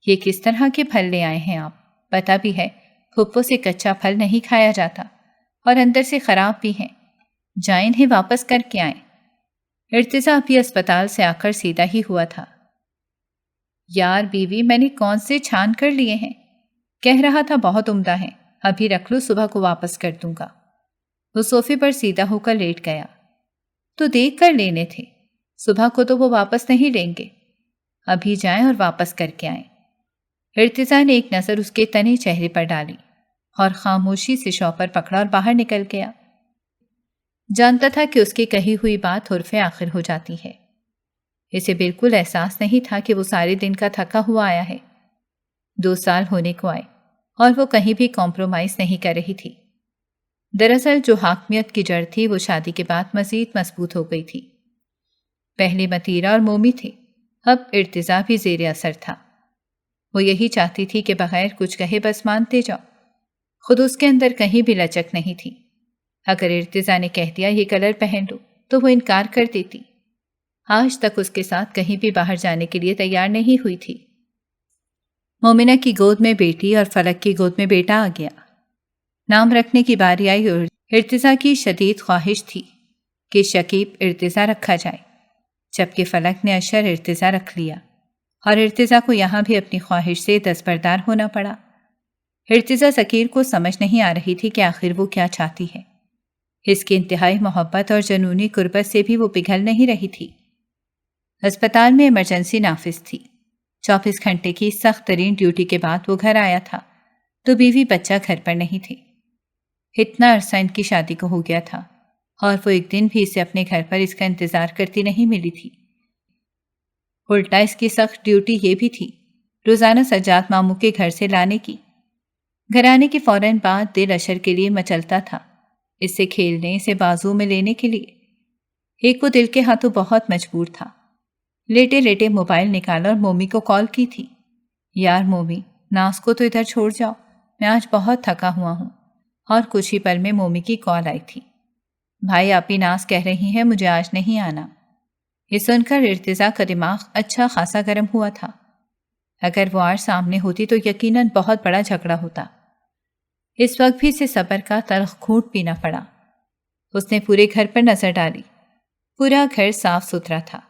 یہ کس طرح کے پھل لے آئے ہیں آپ؟ پتہ بھی ہے پھپھو سے کچا پھل نہیں کھایا جاتا اور اندر سے خراب بھی ہیں، جائیں انہیں واپس کر کے آئیں۔ ارتضیٰ بھی اسپتال سے آ کر سیدھا ہی ہوا تھا۔ یار بیوی، میں نے کون سے چھان کر لیے ہیں، کہہ رہا تھا بہت عمدہ ہیں، ابھی رکھ لو، صبح کو واپس کر دوں گا۔ وہ صوفے پر سیدھا ہو کر لیٹ گیا۔ تو دیکھ کر لینے تھے، صبح کو تو وہ واپس نہیں لیں گے، ابھی جائیں اور واپس کر کے آئیں۔ ارتضیٰ نے ایک نظر اس کے تنے چہرے پر ڈالی اور خاموشی سے شاپر پکڑا اور باہر نکل گیا۔ جانتا تھا کہ اس کی کہی ہوئی بات حرف آخر ہو جاتی ہے۔ اسے بالکل احساس نہیں تھا کہ وہ سارے دن کا تھکا ہوا آیا ہے۔ 2 سال ہونے کو آئے اور وہ کہیں بھی کمپرومائز نہیں کر رہی تھی۔ دراصل جو حاکمیت کی جڑ تھی وہ شادی کے بعد مزید مضبوط ہو گئی تھی۔ پہلے متیرہ اور مومی تھے، اب ارتضیٰ بھی زیر اثر تھا۔ وہ یہی چاہتی تھی کہ بغیر کچھ کہے بس مانتے جاؤ، خود اس کے اندر کہیں بھی لچک نہیں تھی۔ اگر ارتضیٰ نے کہہ دیا یہ کلر پہن لو تو وہ انکار کر دیتی۔ آج تک اس کے ساتھ کہیں بھی باہر جانے کے لیے تیار نہیں ہوئی تھی۔ مومنہ کی گود میں بیٹی اور فلک کی گود میں بیٹا آ گیا۔ نام رکھنے کی باری آئی اور ارتضیٰ کی شدید خواہش تھی کہ شکیب ارتضیٰ رکھا جائے، جبکہ فلک نے اشر ارتضیٰ رکھ لیا اور ارتضیٰ کو یہاں بھی اپنی خواہش سے دستبردار ہونا پڑا۔ ارتضیٰ ذکیر کو سمجھ نہیں آ رہی تھی کہ آخر وہ کیا چاہتی ہے۔ اس کی انتہائی محبت اور جنونی قربت سے بھی وہ پگھل نہیں رہی تھی۔ اسپتال میں ایمرجنسی نافذ تھی۔ 24 گھنٹے کی سخت ترین ڈیوٹی کے بعد وہ گھر آیا تھا تو بیوی بچہ گھر پر نہیں تھے۔ اتنا عرصہ ان کی شادی کو ہو گیا تھا اور وہ ایک دن بھی اسے اپنے گھر پر اس کا انتظار کرتی نہیں ملی تھی۔ الٹا اس کی سخت ڈیوٹی یہ بھی تھی روزانہ سجاد ماموں کے گھر سے لانے کی۔ گھر آنے کے فوراً بعد دل اشر کے لیے مچلتا تھا، اس سے کھیلنے، اسے بازو میں لینے کے لیے۔ ایک وہ دل کے ہاتھوں بہت مجبور تھا۔ لیٹے لیٹے موبائل نکالا اور مومی کو کال کی تھی۔ یار مومی، ناز کو تو ادھر چھوڑ جاؤ، میں آج بہت تھکا ہوا ہوں۔ اور کچھ ہی پل میں مومی کی کال آئی تھی۔ بھائی آپی ناز کہہ رہی ہیں مجھے آج نہیں آنا۔ یہ سن کر ارتضیٰ کا دماغ اچھا خاصا گرم ہوا تھا۔ اگر وہ آج سامنے ہوتی تو یقیناً بہت بڑا جھگڑا ہوتا۔ اس وقت بھی اسے صبر کا تلخ گھونٹ پینا پڑا۔ اس نے پورے گھر پر نظر ڈالی۔ پورا گھر صاف ستھرا تھا۔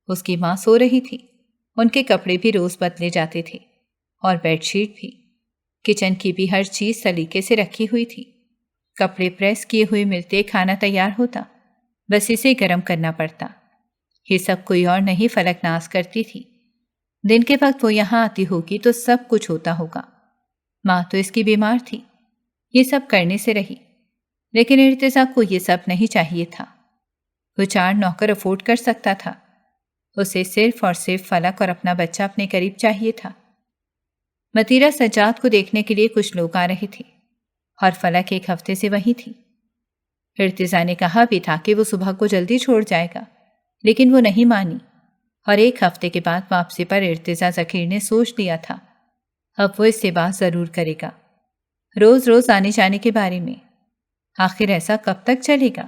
اس کی ماں سو رہی تھی، ان کے کپڑے بھی روز بدلے جاتے تھے اور بیڈ شیٹ بھی۔ کچن کی بھی ہر چیز سلیقے سے رکھی ہوئی تھی۔ کپڑے پریس کیے ہوئے ملتے، کھانا تیار ہوتا، بس اسے گرم کرنا پڑتا۔ یہ سب کوئی اور نہیں فلک ناز کرتی تھی۔ دن کے وقت وہ یہاں آتی ہوگی تو سب کچھ ہوتا ہوگا۔ ماں تو اس کی بیمار تھی، یہ سب کرنے سے رہی، لیکن ارتضیٰ کو یہ سب نہیں چاہیے تھا۔ وہ 4 نوکر افورڈ کر سکتا تھا، اسے صرف اور صرف فلک اور اپنا بچہ اپنے قریب چاہیے تھا۔ متیرہ سجاد کو دیکھنے کے لیے کچھ لوگ آ رہے تھے اور فلک 1 ہفتے سے وہیں تھی۔ ارتضیٰ نے کہا بھی تھا کہ وہ صبح کو جلدی چھوڑ جائے گا، لیکن وہ نہیں مانی اور 1 ہفتے کے بعد واپسی پر ارتضیٰ ذکیر نے سوچ لیا تھا اب وہ اس سے بات ضرور کرے گا، روز روز آنے جانے کے بارے میں۔ آخر ایسا کب تک چلے گا؟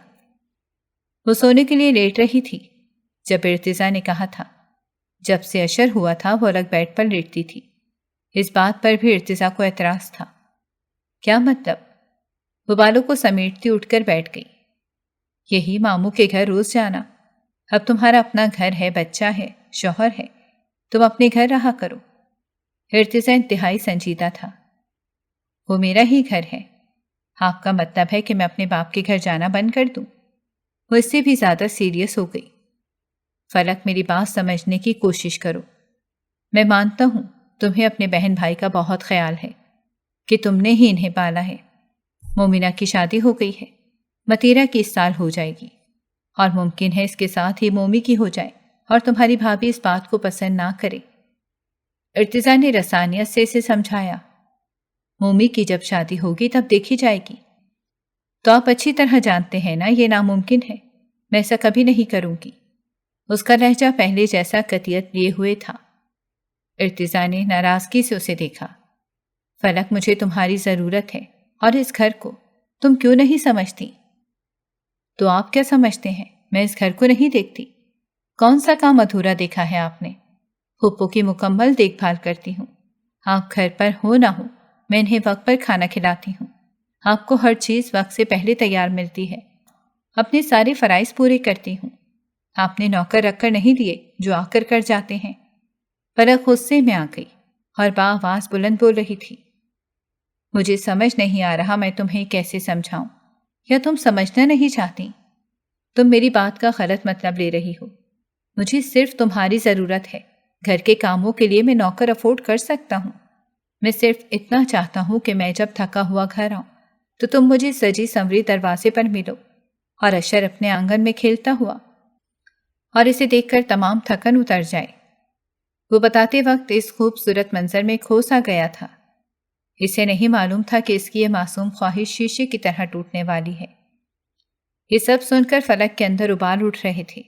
وہ سونے کے لیے لیٹ رہی تھی جب ارتضیٰ نے کہا تھا۔ جب سے اشر ہوا تھا وہ الگ بیڈ پر لیٹتی تھی۔ اس بات پر بھی ارتضیٰ کو اعتراض تھا۔ کیا مطلب؟ وہ بالوں کو سمیٹتی اٹھ کر بیٹھ گئی۔ یہی ماموں کے گھر روز جانا، اب تمہارا اپنا گھر ہے، بچہ ہے، شوہر ہے، تم اپنے گھر رہا کرو۔ ارتضا انتہائی سنجیدہ تھا۔ وہ میرا ہی گھر ہے، آپ کا مطلب ہے کہ میں اپنے باپ کے گھر جانا بند کر دوں؟ وہ اس سے بھی زیادہ سیریس ہو گئی۔ فلک، میری بات سمجھنے کی کوشش کرو۔ میں مانتا ہوں تمہیں اپنے بہن بھائی کا بہت خیال ہے کہ تم نے ہی انہیں پالا ہے۔ مومنہ کی شادی ہو گئی ہے، متیرہ کی اس سال ہو جائے گی، اور ممکن ہے اس کے ساتھ ہی مومی کی ہو جائے، اور تمہاری بھابھی اس بات کو پسند نہ کرے۔ ارتضا نے رسانیت سے اسے سمجھایا، مومی کی جب شادی ہوگی تب دیکھی جائے گی۔ تو آپ اچھی طرح جانتے ہیں نا یہ ناممکن ہے، میں ایسا کبھی نہیں کروں گی۔ اس کا لہجہ پہلے جیسا قطعیت لیے ہوئے تھا۔ ارتضا نے ناراضگی سے اسے دیکھا۔ فلک، مجھے تمہاری ضرورت ہے، اور اس گھر کو تم کیوں نہیں سمجھتی؟ تو آپ کیا سمجھتے ہیں میں اس گھر کو نہیں دیکھتی؟ کون سا کام ادھورا دیکھا ہے آپ نے؟ پھپھو کی مکمل دیکھ بھال کرتی ہوں، آپ گھر پر ہو نہ ہو میں انہیں وقت پر کھانا کھلاتی ہوں، آپ کو ہر چیز وقت سے پہلے تیار ملتی ہے، اپنے سارے فرائض پورے کرتی ہوں۔ آپ نے نوکر رکھ کر نہیں دیے جو آ کر جاتے ہیں۔ فلک غصے میں آ گئی اور بآواز بلند بول رہی تھی، مجھے سمجھ نہیں آ رہا میں تمہیں کیسے سمجھاؤں، یا تم سمجھنا نہیں چاہتی؟ تم میری بات کا غلط مطلب لے رہی ہو۔ مجھے صرف تمہاری ضرورت ہے، گھر کے کاموں کے لیے میں نوکر افورڈ کر سکتا ہوں۔ میں صرف اتنا چاہتا ہوں کہ میں جب تھکا ہوا گھر آؤں تو تم مجھے سجی سنوری دروازے پر ملو، اور اشر اپنے آنگن میں کھیلتا ہوا، اور اسے دیکھ کر تمام تھکن اتر جائے۔ وہ بتاتے وقت اس خوبصورت منظر میں کھو سا گیا تھا۔ اسے نہیں معلوم تھا کہ اس کی یہ معصوم خواہش شیشے کی طرح ٹوٹنے والی ہے۔ یہ سب سن کر فلک کے اندر ابال اٹھ رہے تھے۔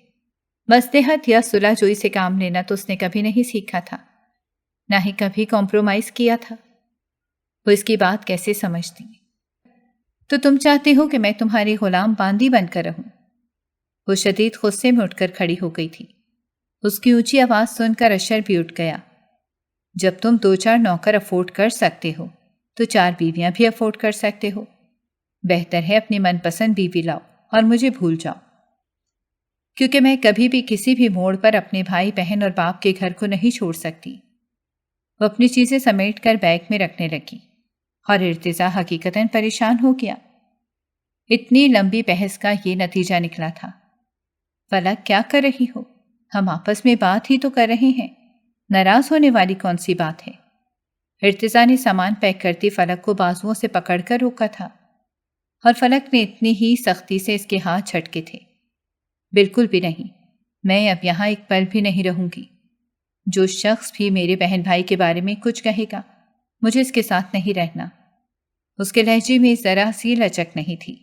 مصلحت یا صلح جوئی سے کام لینا تو اس نے کبھی نہیں سیکھا تھا، نہ ہی کبھی کمپرومائز کیا تھا۔ وہ اس کی بات کیسے سمجھتی؟ تو تم چاہتے ہو کہ میں تمہاری غلام باندی بن کر رہوں؟ وہ شدید غصے میں اٹھ کر کھڑی ہو گئی تھی۔ اس کی اونچی آواز سن کر اشر بھی اٹھ گیا۔ جب تم 2-4 نوکر افورڈ کر سکتے ہو تو 4 بیویاں بھی افورڈ کر سکتے ہو۔ بہتر ہے اپنی من پسند بیوی لاؤ اور مجھے بھول جاؤ، کیونکہ میں کبھی بھی کسی بھی موڑ پر اپنے بھائی بہن اور باپ کے گھر کو نہیں چھوڑ سکتی۔ وہ اپنی چیزیں سمیٹ کر بیگ میں رکھنے لگی، اور ارتضا حقیقتاً پریشان ہو گیا۔ اتنی لمبی بحث کا یہ نتیجہ نکلا تھا۔ فلک، کیا کر رہی ہو؟ ہم آپس میں بات ہی تو کر رہے ہیں، ناراض ہونے والی کون سی بات ہے؟ ارتضا نے سامان پیک کرتی فلک کو بازوؤں سے پکڑ کر روکا تھا، اور فلک نے اتنی ہی سختی سے اس کے ہاتھ جھٹکے تھے۔ بالکل بھی نہیں، میں اب یہاں ایک پل بھی نہیں رہوں گی۔ جو شخص بھی میرے بہن بھائی کے بارے میں کچھ کہے گا، مجھے اس کے ساتھ نہیں رہنا۔ اس کے لہجے میں ذرا سی لچک نہیں تھی۔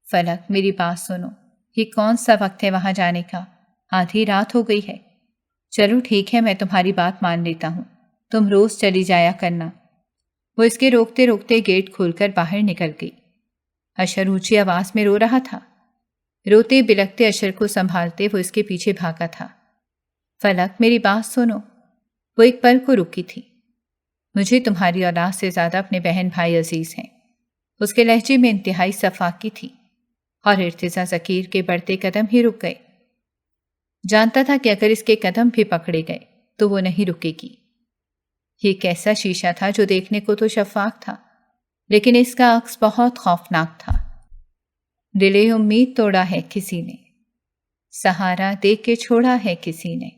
فلک، میری بات سنو، یہ کون سا وقت ہے وہاں جانے کا؟ آدھی رات ہو گئی ہے۔ چلو ٹھیک ہے، میں تمہاری بات مان لیتا ہوں، تم روز چلی جایا کرنا۔ وہ اس کے روکتے روکتے گیٹ کھول کر باہر نکل گئی۔ اشر اونچی آواز میں رو رہا تھا۔ روتے بلکتے اشر کو سنبھالتے وہ اس کے پیچھے بھاگا تھا۔ فلک، میری بات سنو۔ وہ ایک پل کو رکی تھی۔ مجھے تمہاری اولاد سے زیادہ اپنے بہن بھائی عزیز ہیں۔ اس کے لہجے میں انتہائی صفاقی تھی، اور ارتضا ذکیر کے بڑھتے قدم ہی رک گئے۔ جانتا تھا کہ اگر اس کے قدم بھی پکڑے گئے تو وہ نہیں رکے گی۔ یہ کیسا شیشہ تھا جو دیکھنے کو تو شفاف تھا، لیکن اس کا عکس بہت خوفناک تھا۔ دل امید توڑا ہے کسی نے، سہارا دے کے چھوڑا ہے کسی نے،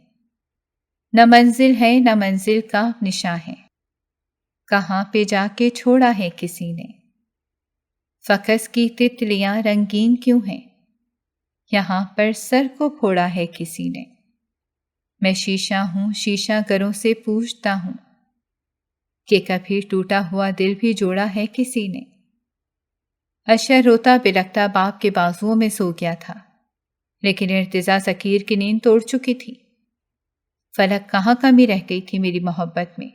نہ منزل ہے نہ منزل کا نشاں ہے، کہاں پہ جا کے چھوڑا ہے کسی نے۔ فقس کی تتلیاں رنگین کیوں ہیں، یہاں پر سر کو پھوڑا ہے کسی نے۔ میں شیشہ ہوں، شیشہ گروں سے پوچھتا ہوں کہ کبھی ٹوٹا ہوا دل بھی جوڑا ہے کسی نے۔ اشر روتا بلکتا باپ کے بازوؤں میں سو گیا تھا، لیکن ارتضا ذکیر کی نیند توڑ چکی تھی۔ فلک، کہاں کمی رہ گئی تھی میری محبت میں؟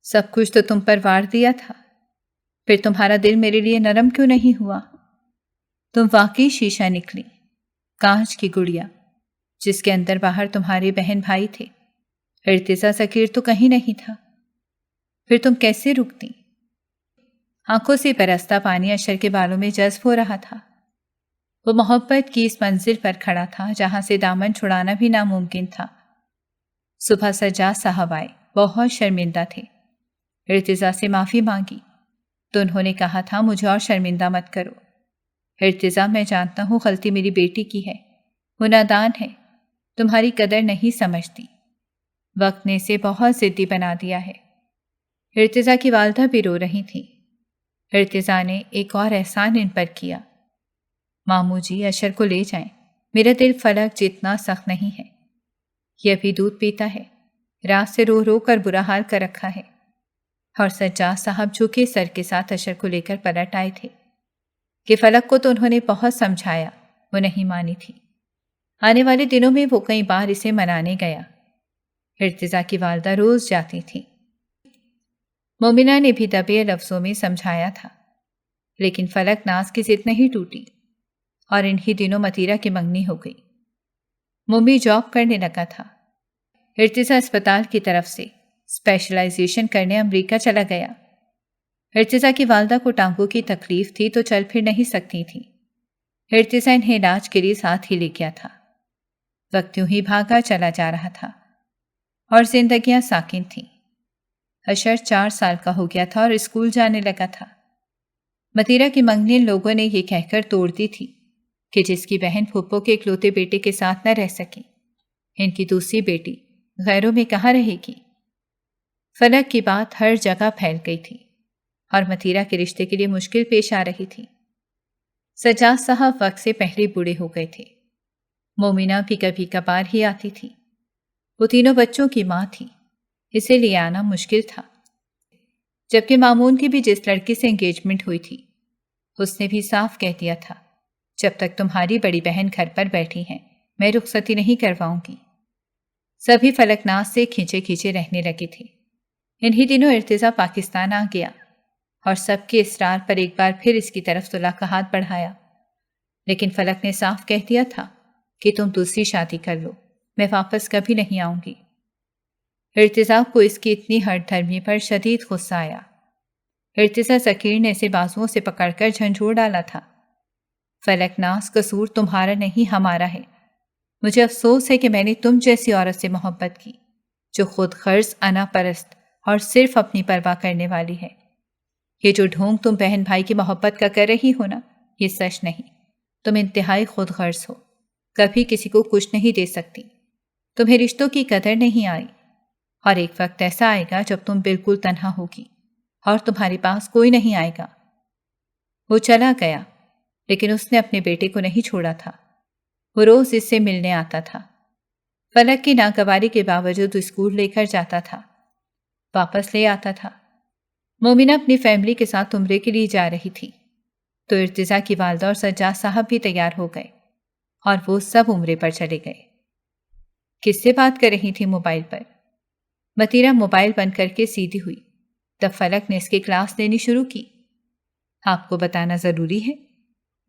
سب کچھ تو تم پر وار دیا تھا، پھر تمہارا دل میرے لیے نرم کیوں نہیں ہوا؟ تم واقعی شیشہ نکلی، کانچ کی گڑیا، جس کے اندر باہر تمہارے بہن بھائی تھے۔ ارتضا ذکیر تو کہیں نہیں تھا، پھر تم کیسے رکتی؟ آنکھوں سے برستا پانی اشر کے بالوں میں جذب ہو رہا تھا۔ وہ محبت کی اس منزل پر کھڑا تھا جہاں سے دامن چھڑانا بھی ناممکن تھا۔ صبح سجا صاحب آئے، بہت شرمندہ تھے۔ ارتضیٰ سے معافی مانگی تو انہوں نے کہا تھا مجھے اور شرمندہ مت کرو۔ ارتضیٰ میں جانتا ہوں غلطی میری بیٹی کی ہے، وہ نادان ہے، تمہاری قدر نہیں سمجھتی، وقت نے اسے بہت ضدی بنا دیا ہے۔ ارتضیٰ کی والدہ بھی رو رہی تھیں۔ ارتضیٰ نے ایک اور احسان ان پر کیا، ماموں جی اشر کو لے جائیں، میرا دل فلک جتنا سخت نہیں ہے، یہ ابھی دودھ پیتا ہے، رات سے رو رو کر برا حال کر رکھا ہے۔ اور سجاد صاحب جھکے سر کے ساتھ اشر کو لے کر پلٹ آئے تھے کہ فلک کو تو انہوں نے بہت سمجھایا، وہ نہیں مانی تھی۔ آنے والے دنوں میں وہ کئی بار اسے منانے گیا۔ ارتضیٰ کی والدہ روز جاتی تھی۔ مومنہ نے بھی دبے لفظوں میں سمجھایا تھا، لیکن فلک ناز کی ضد نہیں ٹوٹی اور انہی دنوں متیرہ کی منگنی ہو گئی۔ ممی جاب کرنے لگا تھا۔ ارتضیٰ اسپتال کی طرف سے اسپیشلائزیشن کرنے امریکہ چلا گیا۔ ارتضیٰ کی والدہ کو ٹانگوں کی تکلیف تھی تو چل پھر نہیں سکتی تھی۔ ارتضیٰ انہیں علاج کے لیے ساتھ ہی لے گیا تھا۔ وقت یوں ہی بھاگا چلا جا رہا تھا اور زندگیاں ساکن تھیں۔ اشر 4 سال کا ہو گیا تھا اور اسکول جانے لگا تھا۔ متیرہ کی منگنی لوگوں نے یہ کہہ کر توڑ دی تھی کہ جس کی بہن پھپھو کے اکلوتے بیٹے کے ساتھ نہ رہ سکی، ان کی دوسری بیٹی غیروں میں کہاں رہے گی۔ فلک کی بات ہر جگہ پھیل گئی تھی اور متیرہ کے رشتے کے لیے مشکل پیش آ رہی تھی۔ سجاد صاحب وقت سے پہلے بوڑھے ہو گئے تھے۔ مومنہ بھی کبھی کبھار ہی آتی تھی۔ وہ تینوں بچوں کی ماں تھی، اسے لے آنا مشکل تھا۔ جبکہ مامون کی بھی جس لڑکی سے انگیجمنٹ ہوئی تھی، اس نے بھی صاف کہہ دیا تھا جب تک تمہاری بڑی بہن گھر پر بیٹھی ہیں میں رخصتی نہیں کرواؤں گی۔ سبھی فلک ناز سے کھینچے کھینچے رہنے لگے تھے۔ انہی دنوں ارتضیٰ پاکستان آ گیا اور سب کے اصرار پر ایک بار پھر اس کی طرف صلح کا ہاتھ بڑھایا، لیکن فلک نے صاف کہہ دیا تھا کہ تم دوسری شادی کر لو، میں واپس کبھی نہیں آؤں گی۔ ارتضیٰ کو اس کی اتنی ہٹ دھرمی پر شدید غصہ آیا۔ ارتضیٰ ذکیر نے اسے بازوؤں سے پکڑ کر جھنجھوڑ ڈالا تھا۔ فلک ناز قصور تمہارا نہیں ہمارا ہے۔ مجھے افسوس ہے کہ میں نے تم جیسی عورت سے محبت کی جو خود غرض، انا پرست اور صرف اپنی پرواہ کرنے والی ہے۔ یہ جو ڈھونگ تم بہن بھائی کی محبت کا کر رہی ہو نا، یہ سچ نہیں۔ تم انتہائی خود غرض ہو، کبھی کسی کو کچھ نہیں دے سکتی۔ تمہیں رشتوں کی قدر نہیں آئی، اور ایک وقت ایسا آئے گا جب تم بالکل تنہا ہوگی اور تمہارے پاس کوئی نہیں آئے گا۔ وہ چلا گیا، لیکن اس نے اپنے بیٹے کو نہیں چھوڑا تھا۔ وہ روز اس سے ملنے آتا تھا۔ فلک کی ناگواری کے باوجود اسکول لے کر جاتا تھا، واپس لے آتا تھا۔ مومنہ اپنی فیملی کے ساتھ عمرے کے لیے جا رہی تھی تو ارتضیٰ کی والدہ اور سجاد صاحب بھی تیار ہو گئے اور وہ سب عمرے پر چلے گئے۔ کس سے بات کر رہی تھی موبائل پر؟ متیرہ موبائل بند کر کے سیدھی ہوئی۔ تب فلک نے اس کی کلاس لینی شروع کی۔ آپ کو بتانا ضروری ہے؟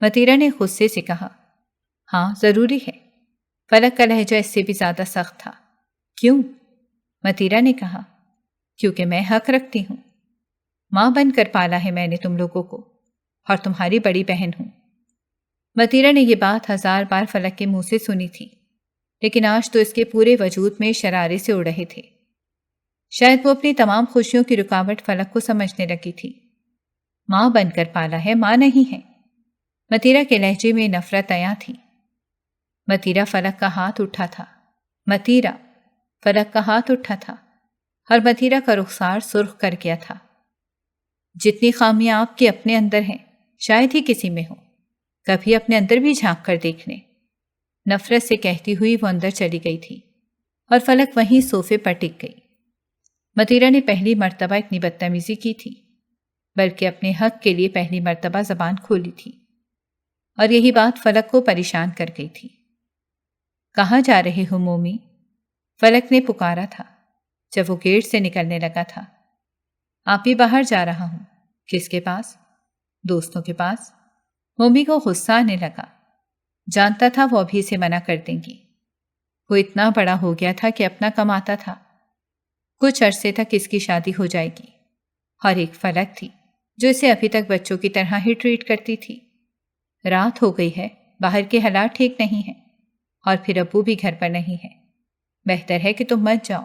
متیرہ نے غصے سے کہا۔ ہاں ضروری ہے۔ فلک کا لہجہ اس سے بھی زیادہ سخت تھا۔ کیوں؟ متیرہ نے کہا۔ کیونکہ میں حق رکھتی ہوں۔ ماں بن کر پالا ہے میں نے تم لوگوں کو، اور تمہاری بڑی بہن ہوں۔ متیرہ نے یہ بات 1000 بار فلک کے منہ سے سنی تھی، لیکن آج تو اس کے پورے وجود میں شرارے سے اڑ رہے تھے۔ شاید وہ اپنی تمام خوشیوں کی رکاوٹ فلک کو سمجھنے لگی تھی۔ ماں بن کر پالا ہے، ماں نہیں ہے۔ متیرہ کے لہجے میں نفرت عیاں تھی۔ متیرہ فلک کا ہاتھ اٹھا تھا۔ متیرہ فلک کا ہاتھ اٹھا تھا اور متیرہ کا رخسار سرخ کر گیا تھا۔ جتنی خامیاں آپ کے اپنے اندر ہیں شاید ہی کسی میں ہو، کبھی اپنے اندر بھی جھانک کر دیکھ لیں۔ نفرت سے کہتی ہوئی وہ اندر چلی گئی تھی اور فلک وہیں صوفے پر ٹک گئی۔ متیرہ نے پہلی مرتبہ اتنی بدتمیزی کی تھی، بلکہ اپنے حق کے لیے پہلی مرتبہ زبان کھولی تھی، اور یہی بات فلک کو پریشان کر گئی تھی۔ کہاں جا رہے ہو مومی؟ فلک نے پکارا تھا جب وہ گیٹ سے نکلنے لگا تھا۔ آپ ہی باہر جا رہا ہوں۔ کس کے پاس؟ دوستوں کے پاس۔ مومی کو غصہ آنے لگا، جانتا تھا وہ ابھی سے منع کر دیں گی۔ وہ اتنا بڑا ہو گیا تھا کہ اپنا کماتا تھا، کچھ عرصے تک اس کی شادی ہو جائے گی، اور ایک فلک تھی جو اسے ابھی تک بچوں کی طرح ہی ٹریٹ کرتی تھی۔ رات ہو گئی ہے، باہر کے حالات ٹھیک نہیں ہیں، اور پھر ابو بھی گھر پر نہیں ہے، بہتر ہے کہ تم مت جاؤ۔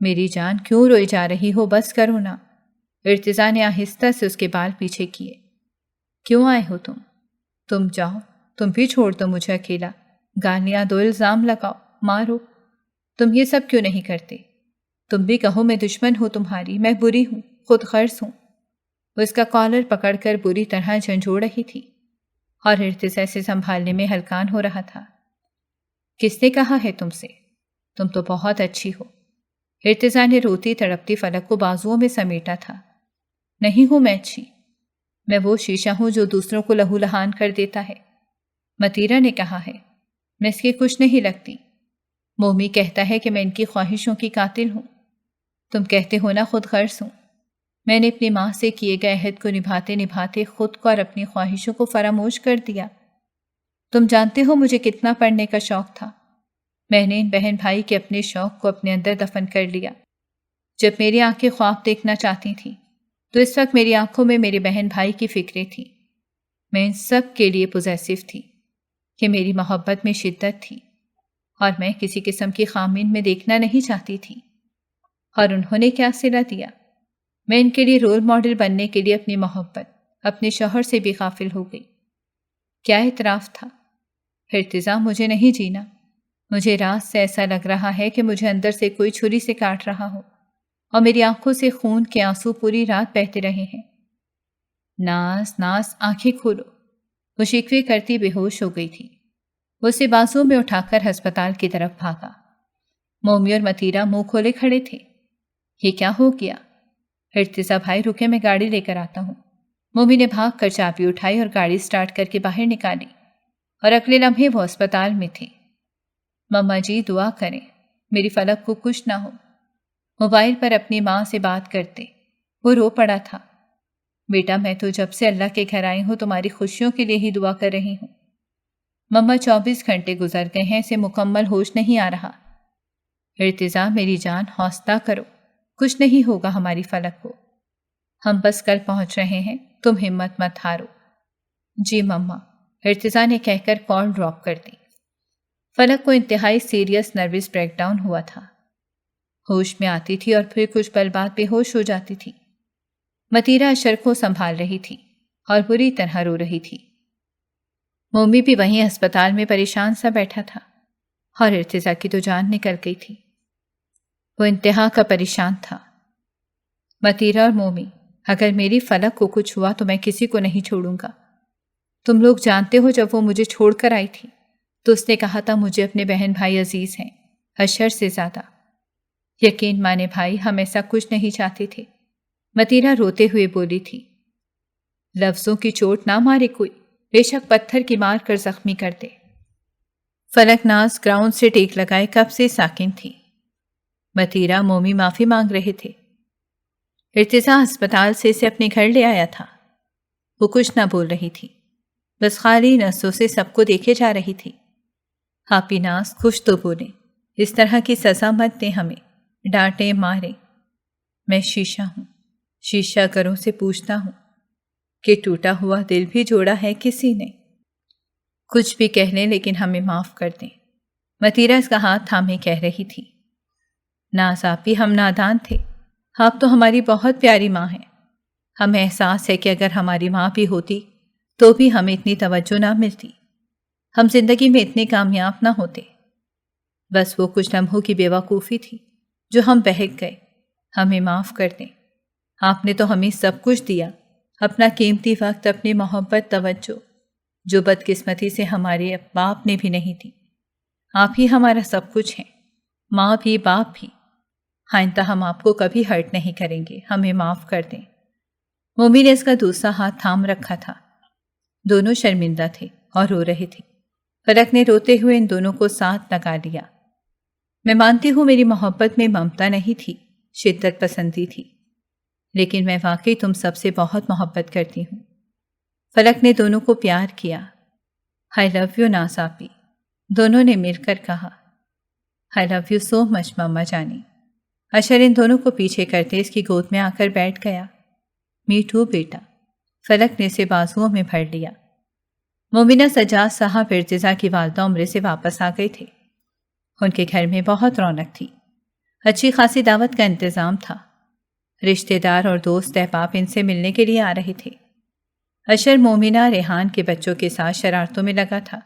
میری جان کیوں روئی جا رہی ہو؟ بس کرو نا۔ ارتضیٰ نے آہستہ سے اس کے بال پیچھے کیے۔ کیوں آئے ہو تم؟ تم جاؤ، تم بھی چھوڑ دو مجھے اکیلا۔ گالیاں دو، الزام لگاؤ، مارو، تم یہ سب کیوں نہیں کرتے؟ تم بھی کہو میں دشمن ہوں تمہاری، میں بری ہوں، خود غرض ہوں۔ وہ اس کا کالر پکڑ کر بری طرح جھنجھوڑ رہی تھی اور ارتضیٰ سے سنبھالنے میں ہلکان ہو رہا تھا۔ کس نے کہا ہے تم سے؟ تم تو بہت اچھی ہو۔ ارتضیٰ نے روتی تڑپتی فلک کو بازوؤں میں سمیٹا تھا۔ نہیں ہوں میں اچھی، میں وہ شیشہ ہوں جو دوسروں کو لہو لہان کر دیتا ہے۔ متیرہ نے کہا ہے، میں اس کی کچھ نہیں لگتی۔ مومی کہتا ہے کہ میں ان کی خواہشوں کی قاتل ہوں۔ تم کہتے ہو نا خود غرض ہوں۔ میں نے اپنی ماں سے کیے گئے عہد کو نبھاتے نبھاتے خود کو اور اپنی خواہشوں کو فراموش کر دیا۔ تم جانتے ہو مجھے کتنا پڑھنے کا شوق تھا۔ میں نے ان بہن بھائی کے اپنے شوق کو اپنے اندر دفن کر لیا۔ جب میری آنکھیں خواب دیکھنا چاہتی تھیں تو اس وقت میری آنکھوں میں میرے بہن بھائی کی فکریں تھیں۔ میں ان سب کے لیے پوزیسو تھی کہ میری محبت میں شدت تھی اور میں کسی قسم کی خامین میں دیکھنا نہیں چاہتی تھی۔ اور انہوں نے کیا صلہ دیا؟ میں ان کے لیے رول ماڈل بننے کے لیے اپنی محبت اپنے شوہر سے بھی غافل ہو گئی۔ کیا اعتراف تھا؟ ارتضیٰ مجھے نہیں جینا۔ مجھے رات سے ایسا لگ رہا ہے کہ مجھے اندر سے کوئی چھری سے کاٹ رہا ہو اور میری آنکھوں سے خون کے آنسو پوری رات بہتے رہے ہیں۔ ناز ناز آنکھیں کھولو۔ وہ شکوے کرتی بے ہوش ہو گئی تھی۔ وہ اسے بازو میں اٹھا کر ہسپتال کی طرف بھاگا۔ مومی اور متیرہ منہ کھولے کھڑے تھے۔ یہ کیا ہو گیا؟ ارتضیٰ بھائی رکے، میں گاڑی لے کر آتا ہوں۔ مومی نے بھاگ کر چابی اٹھائی اور گاڑی سٹارٹ کر کے باہر نکالی اور اگلے لمحے وہ اسپتال میں تھے۔ مما جی دعا کریں میری فلک کو کچھ نہ ہو۔ موبائل پر اپنی ماں سے بات کرتے وہ رو پڑا تھا۔ بیٹا میں تو جب سے اللہ کے گھر آئی ہوں تمہاری خوشیوں کے لیے ہی دعا کر رہی ہوں۔ مما 24 گھنٹے گزر گئے ہیں، اسے مکمل ہوش نہیں آ رہا۔ ارتضیٰ میری جان حوصلہ کرو، کچھ نہیں ہوگا ہماری فلک کو، ہم بس کل پہنچ رہے ہیں، تم ہمت مت ہارو۔ جی مما، ارتضیٰ نے کہہ کر کال ڈراپ کر دی۔ فلک کو انتہائی سیریس نروس بریک ڈاؤن ہوا تھا۔ ہوش میں آتی تھی اور پھر کچھ پل بعد بے ہوش ہو جاتی تھی۔ متیرہ اشر کو سنبھال رہی تھی اور بری طرح رو رہی تھی۔ مومی بھی وہیں ہسپتال میں پریشان سا بیٹھا تھا اور ارتضیٰ کی تو جان نکل گئی تھی۔ وہ انتہا کا پریشان تھا۔ متیرہ اور مومی، اگر میری فلک کو کچھ ہوا تو میں کسی کو نہیں چھوڑوں گا۔ تم لوگ جانتے ہو جب وہ مجھے چھوڑ کر آئی تھی تو اس نے کہا تھا مجھے اپنے بہن بھائی عزیز ہیں، اشر سے زیادہ۔ یقین مانے بھائی، ہم ایسا کچھ نہیں چاہتے تھے۔ متیرہ روتے ہوئے بولی تھی، لفظوں کی چوٹ نہ مارے کوئی، بے شک پتھر کی مار کر زخمی کر دے۔ فلک ناز گراؤنڈ سے ٹیک لگائے کب سے ساکن تھی۔ متیرہ مومی معافی مانگ رہے تھے۔ ارتضیٰ ہسپتال سے اسے اپنے گھر لے آیا تھا۔ وہ کچھ نہ بول رہی تھی، بس خالی نسوں سے سب کو دیکھے جا رہی تھی۔ ہاپی ناز کچھ تو بولے، اس طرح کی سزا مت دیں ہمیں، ڈانٹیں ماریں۔ میں شیشہ ہوں، شیشہ گروں سے پوچھتا ہوں کہ ٹوٹا ہوا دل بھی جوڑا ہے کسی نے۔ کچھ بھی کہہ لیں لیکن ہمیں معاف کر دیں۔ متیرہ اس کا ہاتھ تھامے کہہ رہی تھی، ناز آپی ہم نادان تھے، آپ تو ہماری بہت پیاری ماں ہیں۔ ہمیں احساس ہے کہ اگر ہماری ماں بھی ہوتی تو بھی ہمیں اتنی توجہ نہ ملتی، ہم زندگی میں اتنے کامیاب نہ ہوتے۔ بس وہ کچھ لمحوں کی بے وقوفی تھی جو ہم بہک گئے، ہمیں معاف کر دیں۔ آپ نے تو ہمیں سب کچھ دیا، اپنا قیمتی وقت، اپنی محبت، توجہ، جو بدقسمتی سے ہمارے باپ نے بھی نہیں دی۔ آپ ہی ہمارا سب کچھ ہیں، ماں بھی باپ بھی۔ آئندہ ہم آپ کو کبھی ہرٹ نہیں کریں گے، ہمیں معاف کر دیں۔ مومی نے اس کا دوسرا ہاتھ تھام رکھا تھا۔ دونوں شرمندہ تھے اور رو رہے تھے۔ فلک نے روتے ہوئے ان دونوں کو ساتھ لگا لیا۔ میں مانتی ہوں میری محبت میں ممتا نہیں تھی، شدت پسندی تھی، لیکن میں واقعی تم سب سے بہت محبت کرتی ہوں۔ فلک نے دونوں کو پیار کیا۔ آئی لو یو ناز آپی، دونوں نے مل کر کہا۔ آئی لو یو سو مچ مما جانی۔ اشر ان دونوں کو پیچھے کرتے اس کی گود میں آ کر بیٹھ گیا۔ می ٹو بیٹا، فلک نے اسے بازوؤں میں بھر لیا۔ مومنہ سجاد صاحب ارتضیٰ کی والدہ عمرے سے واپس آ گئے تھے۔ ان کے گھر میں بہت رونق تھی۔ اچھی خاصی دعوت کا انتظام تھا۔ رشتہ دار اور دوست احباب ان سے ملنے کے لیے آ رہے تھے۔ اشر مومنہ ریحان کے بچوں کے ساتھ شرارتوں میں لگا تھا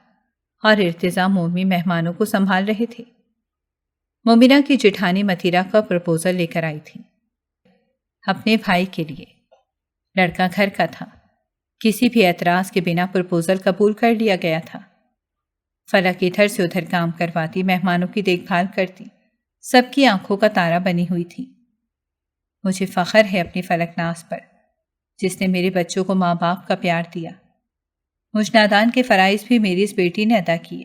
اور ارتضیٰ مومی مہمانوں کو سنبھال رہے تھے۔ مومنہ کی جٹھانی متیرہ کا پرپوزل لے کر آئی تھی اپنے بھائی کے لیے۔ لڑکا گھر کا تھا، کسی بھی اعتراض کے بنا پرپوزل قبول کر لیا گیا تھا۔ فلک ادھر سے ادھر کام کرواتی، مہمانوں کی دیکھ بھال کرتی، سب کی آنکھوں کا تارا بنی ہوئی تھی۔ مجھے فخر ہے اپنی فلک ناز پر، جس نے میرے بچوں کو ماں باپ کا پیار دیا۔ مجھ نادان کے فرائض بھی میری اس بیٹی نے ادا کیے۔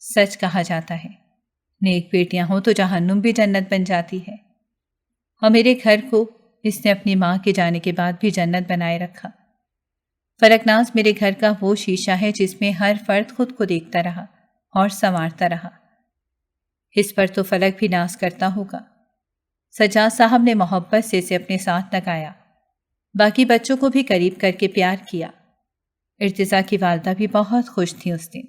سچ کہا جاتا ہے، نیک بیٹیاں ہوں تو جہنم بھی جنت بن جاتی ہے، اور میرے گھر کو اس نے اپنی ماں کے جانے کے بعد بھی جنت بنائے رکھا۔ فلک ناز میرے گھر کا وہ شیشہ ہے جس میں ہر فرد خود کو دیکھتا رہا اور سنوارتا رہا۔ اس پر تو فلک بھی ناز کرتا ہوگا۔ سجاد صاحب نے محبت سے اسے اپنے ساتھ لگایا، باقی بچوں کو بھی قریب کر کے پیار کیا۔ ارتضیٰ کی والدہ بھی بہت خوش تھیں اس دن۔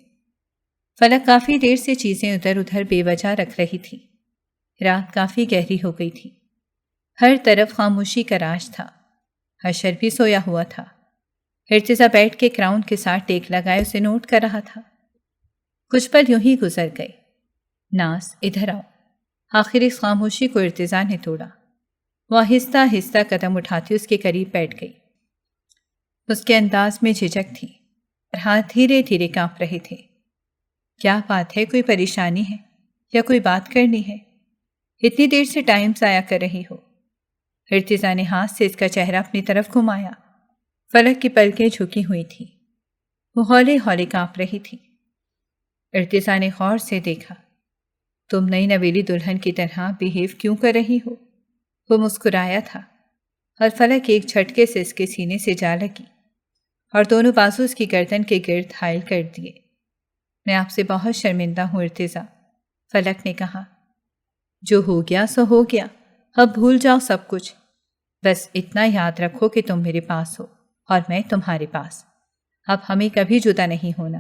فلک کافی دیر سے چیزیں ادھر ادھر بے وجہ رکھ رہی تھی۔ رات کافی گہری ہو گئی تھی، ہر طرف خاموشی کا راج تھا۔ اشر بھی سویا ہوا تھا۔ ارتضیٰ بیٹھ کے کراؤن کے ساتھ ٹیک لگائے اسے نوٹ کر رہا تھا۔ کچھ پل یوں ہی گزر گئے۔ ناز ادھر آؤ۔ آخر اس خاموشی کو ارتضیٰ نے توڑا۔ وہ آہستہ آہستہ قدم اٹھاتی اس کے قریب بیٹھ گئی۔ اس کے انداز میں جھجک تھی اور ہاتھ دھیرے دھیرے کانپ رہے تھے۔ کیا بات ہے؟ کوئی پریشانی ہے یا کوئی بات کرنی ہے؟ اتنی دیر سے ٹائم ضائع کر رہی ہو؟ ارتضیٰ نے ہاتھ سے اس کا چہرہ اپنی طرف گھمایا۔ فلک کی پلکیں جھکی ہوئی تھی، وہ ہولے ہولے کانپ رہی تھی۔ ارتضیٰ نے غور سے دیکھا۔ تم نئی نویلی دلہن کی طرح بیہیو کیوں کر رہی ہو؟ وہ مسکرایا تھا اور فلک ایک جھٹکے سے اس کے سینے سے جا لگی اور دونوں بازو اس کی گردن کے گرد حائل کر دیے۔ میں آپ سے بہت شرمندہ ہوں ارتضیٰ، فلک نے کہا۔ جو ہو گیا سو ہو گیا، اب بھول جاؤ سب کچھ۔ بس اتنا یاد رکھو کہ تم میرے پاس ہو اور میں تمہارے پاس۔ اب ہمیں کبھی جدا نہیں ہونا۔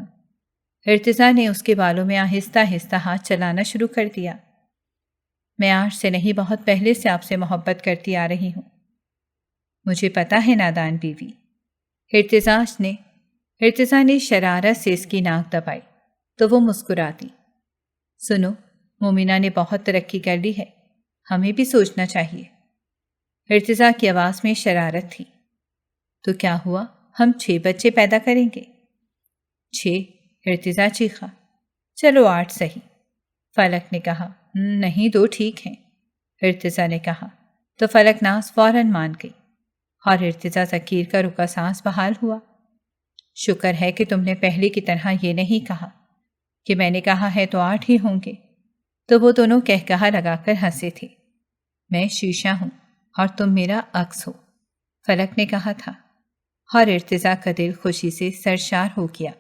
ارتضیٰ نے اس کے بالوں میں آہستہ آہستہ ہاتھ چلانا شروع کر دیا۔ میں آج سے نہیں، بہت پہلے سے آپ سے محبت کرتی آ رہی ہوں۔ مجھے پتا ہے نادان بیوی۔ ارتضیٰ نے شرارت سے اس کی ناک دبائی تو وہ مسکراتی۔ سنو، مومنہ نے بہت ترقی کر لی ہے، ہمیں بھی سوچنا چاہیے۔ ارتضیٰ کی آواز میں شرارت تھی۔ تو کیا ہوا؟ ہم 6 بچے پیدا کریں گے۔ 6؟ ارتضیٰ چیخا۔ چلو 8 صحیح، فلک نے کہا۔ نہیں 2 ٹھیک ہیں، ارتضیٰ نے کہا۔ تو فلک ناز فوراً مان گئی اور ارتضیٰ ذکیر کا رکا سانس بحال ہوا۔ شکر ہے کہ تم نے پہلے کی طرح یہ نہیں کہا کہ میں نے کہا ہے تو 8 ہی ہوں گے۔ تو وہ دونوں کہا لگا کر ہنسے تھے۔ میں شیشہ ہوں اور تم میرا عکس ہو، فلک نے کہا تھا، اور ارتضیٰ کا دل خوشی سے سرشار ہو گیا۔